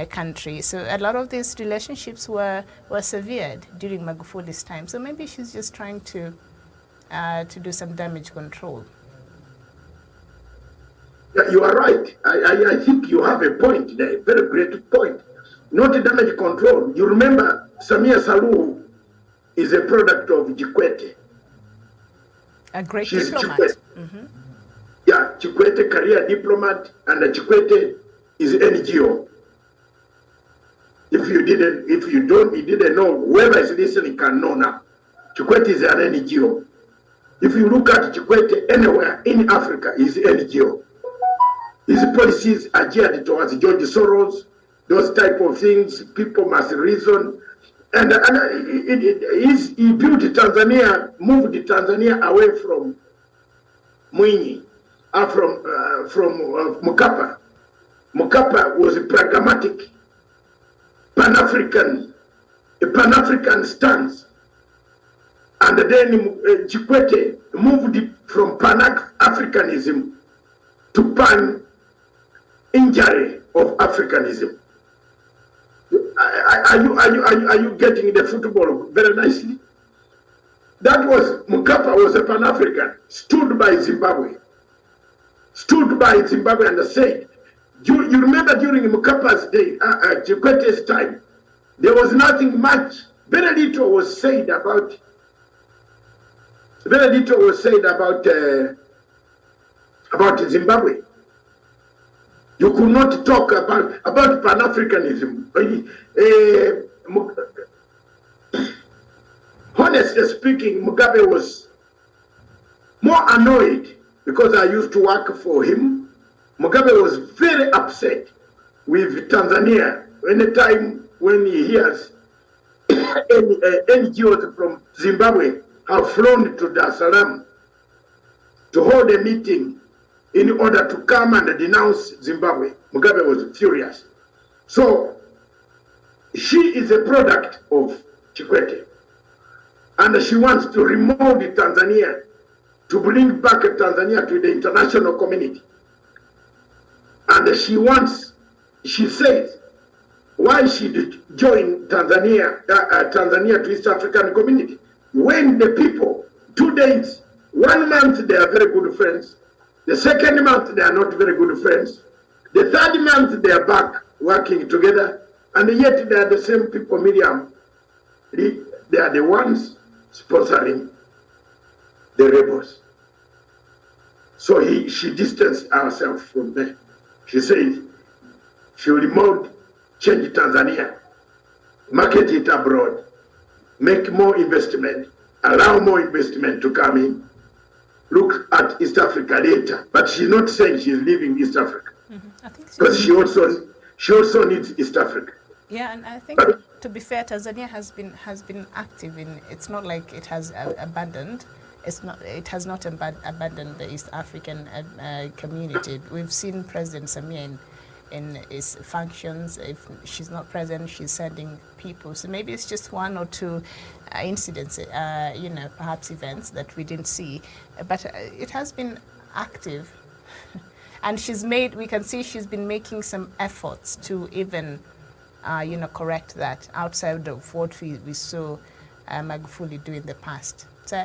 country. So a lot of these relationships were severed during Magufuli's time. So maybe she's just trying to do some damage control. Yeah, you are right. I think you have a point there, very great point. Not damage control. You remember Samia Suluhu is a product of Chikwete. A great She's diplomat. Mm-hmm. Yeah, Chikwete, career diplomat, and Chikwete is NGO. If you didn't know, whoever is listening can know now. Chikwete is an NGO. If you look at Chikwete anywhere in Africa, is NGO. His policies are geared towards George Soros, those type of things. People must reason. And he built Tanzania, moved Tanzania away from Mwinyi, from Mkapa. Mkapa was a pragmatic, Pan-African stance. And then Chikwete moved from Pan-Africanism to Pan-injury of Africanism. Are you getting the football very nicely? That was, Mkapa was a Pan-African, stood by Zimbabwe and said, you remember during Mkapa's day, Chikwete's time, there was nothing much, very little was said about Zimbabwe. You could not talk about Pan-Africanism. Honestly speaking, Mugabe was more annoyed because I used to work for him. Mugabe was very upset with Tanzania anytime when he hears NGOs from Zimbabwe have flown to Dar es Salaam to hold a meeting in order to come and denounce Zimbabwe. Mugabe was furious. So she is a product of Kikwete, and she wants to remove Tanzania, to bring back Tanzania to the international community. And she says, why she join Tanzania to East African community, when the people, 2 days, 1 month they are very good friends, the second month they are not very good friends, the third month they are back working together, and yet they are the same people, Miriam. They are the ones sponsoring the rebels. So she distanced herself from there. She says she will change Tanzania, market it abroad, make more investment, allow more investment to come in, look at East Africa later. But she's not saying she's leaving East Africa, because she also needs East Africa. Yeah, and I think, to be fair, Tanzania has been active in. It's not like it has abandoned. It has not abandoned the East African community. We've seen President Samia in his functions. If she's not present, she's sending people. So maybe it's just 1 or 2 incidents, perhaps events that we didn't see. But it has been active, and we can see she's been making some efforts to even, correct that outside of what we saw Magufuli do in the past. So,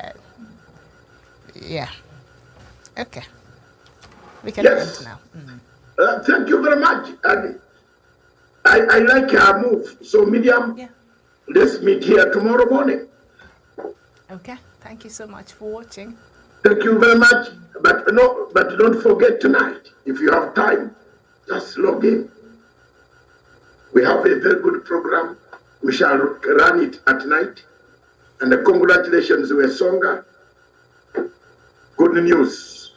yeah. Okay. We can end now. Thank you very much. And I like her move. So, Miriam, let's meet here tomorrow morning. Okay. Thank you so much for watching. Thank you very much. But don't forget tonight, if you have time, just log in. We have a very good program. We shall run it at night. And congratulations, Wesonga. Good news.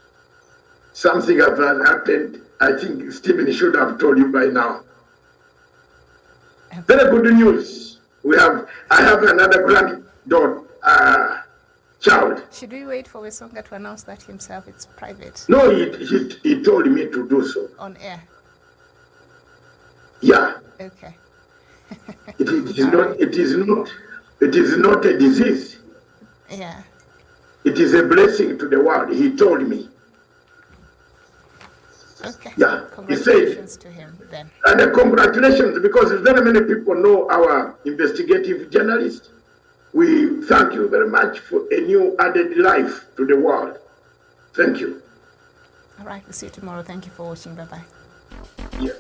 Something has happened. I think Stephen should have told you by now. Very good news. I have another granddaughter, child. Should we wait for Wesonga to announce that himself? It's private. No, he told me to do so. On air? Yeah. Okay. It is not a disease. Yeah. It is a blessing to the world. He told me. Okay. Yeah. Congratulations to him then. And congratulations, because very many people know our investigative journalist. We thank you very much for a new added life to the world. Thank you. All right. We'll see you tomorrow. Thank you for watching. Bye-bye. Yeah.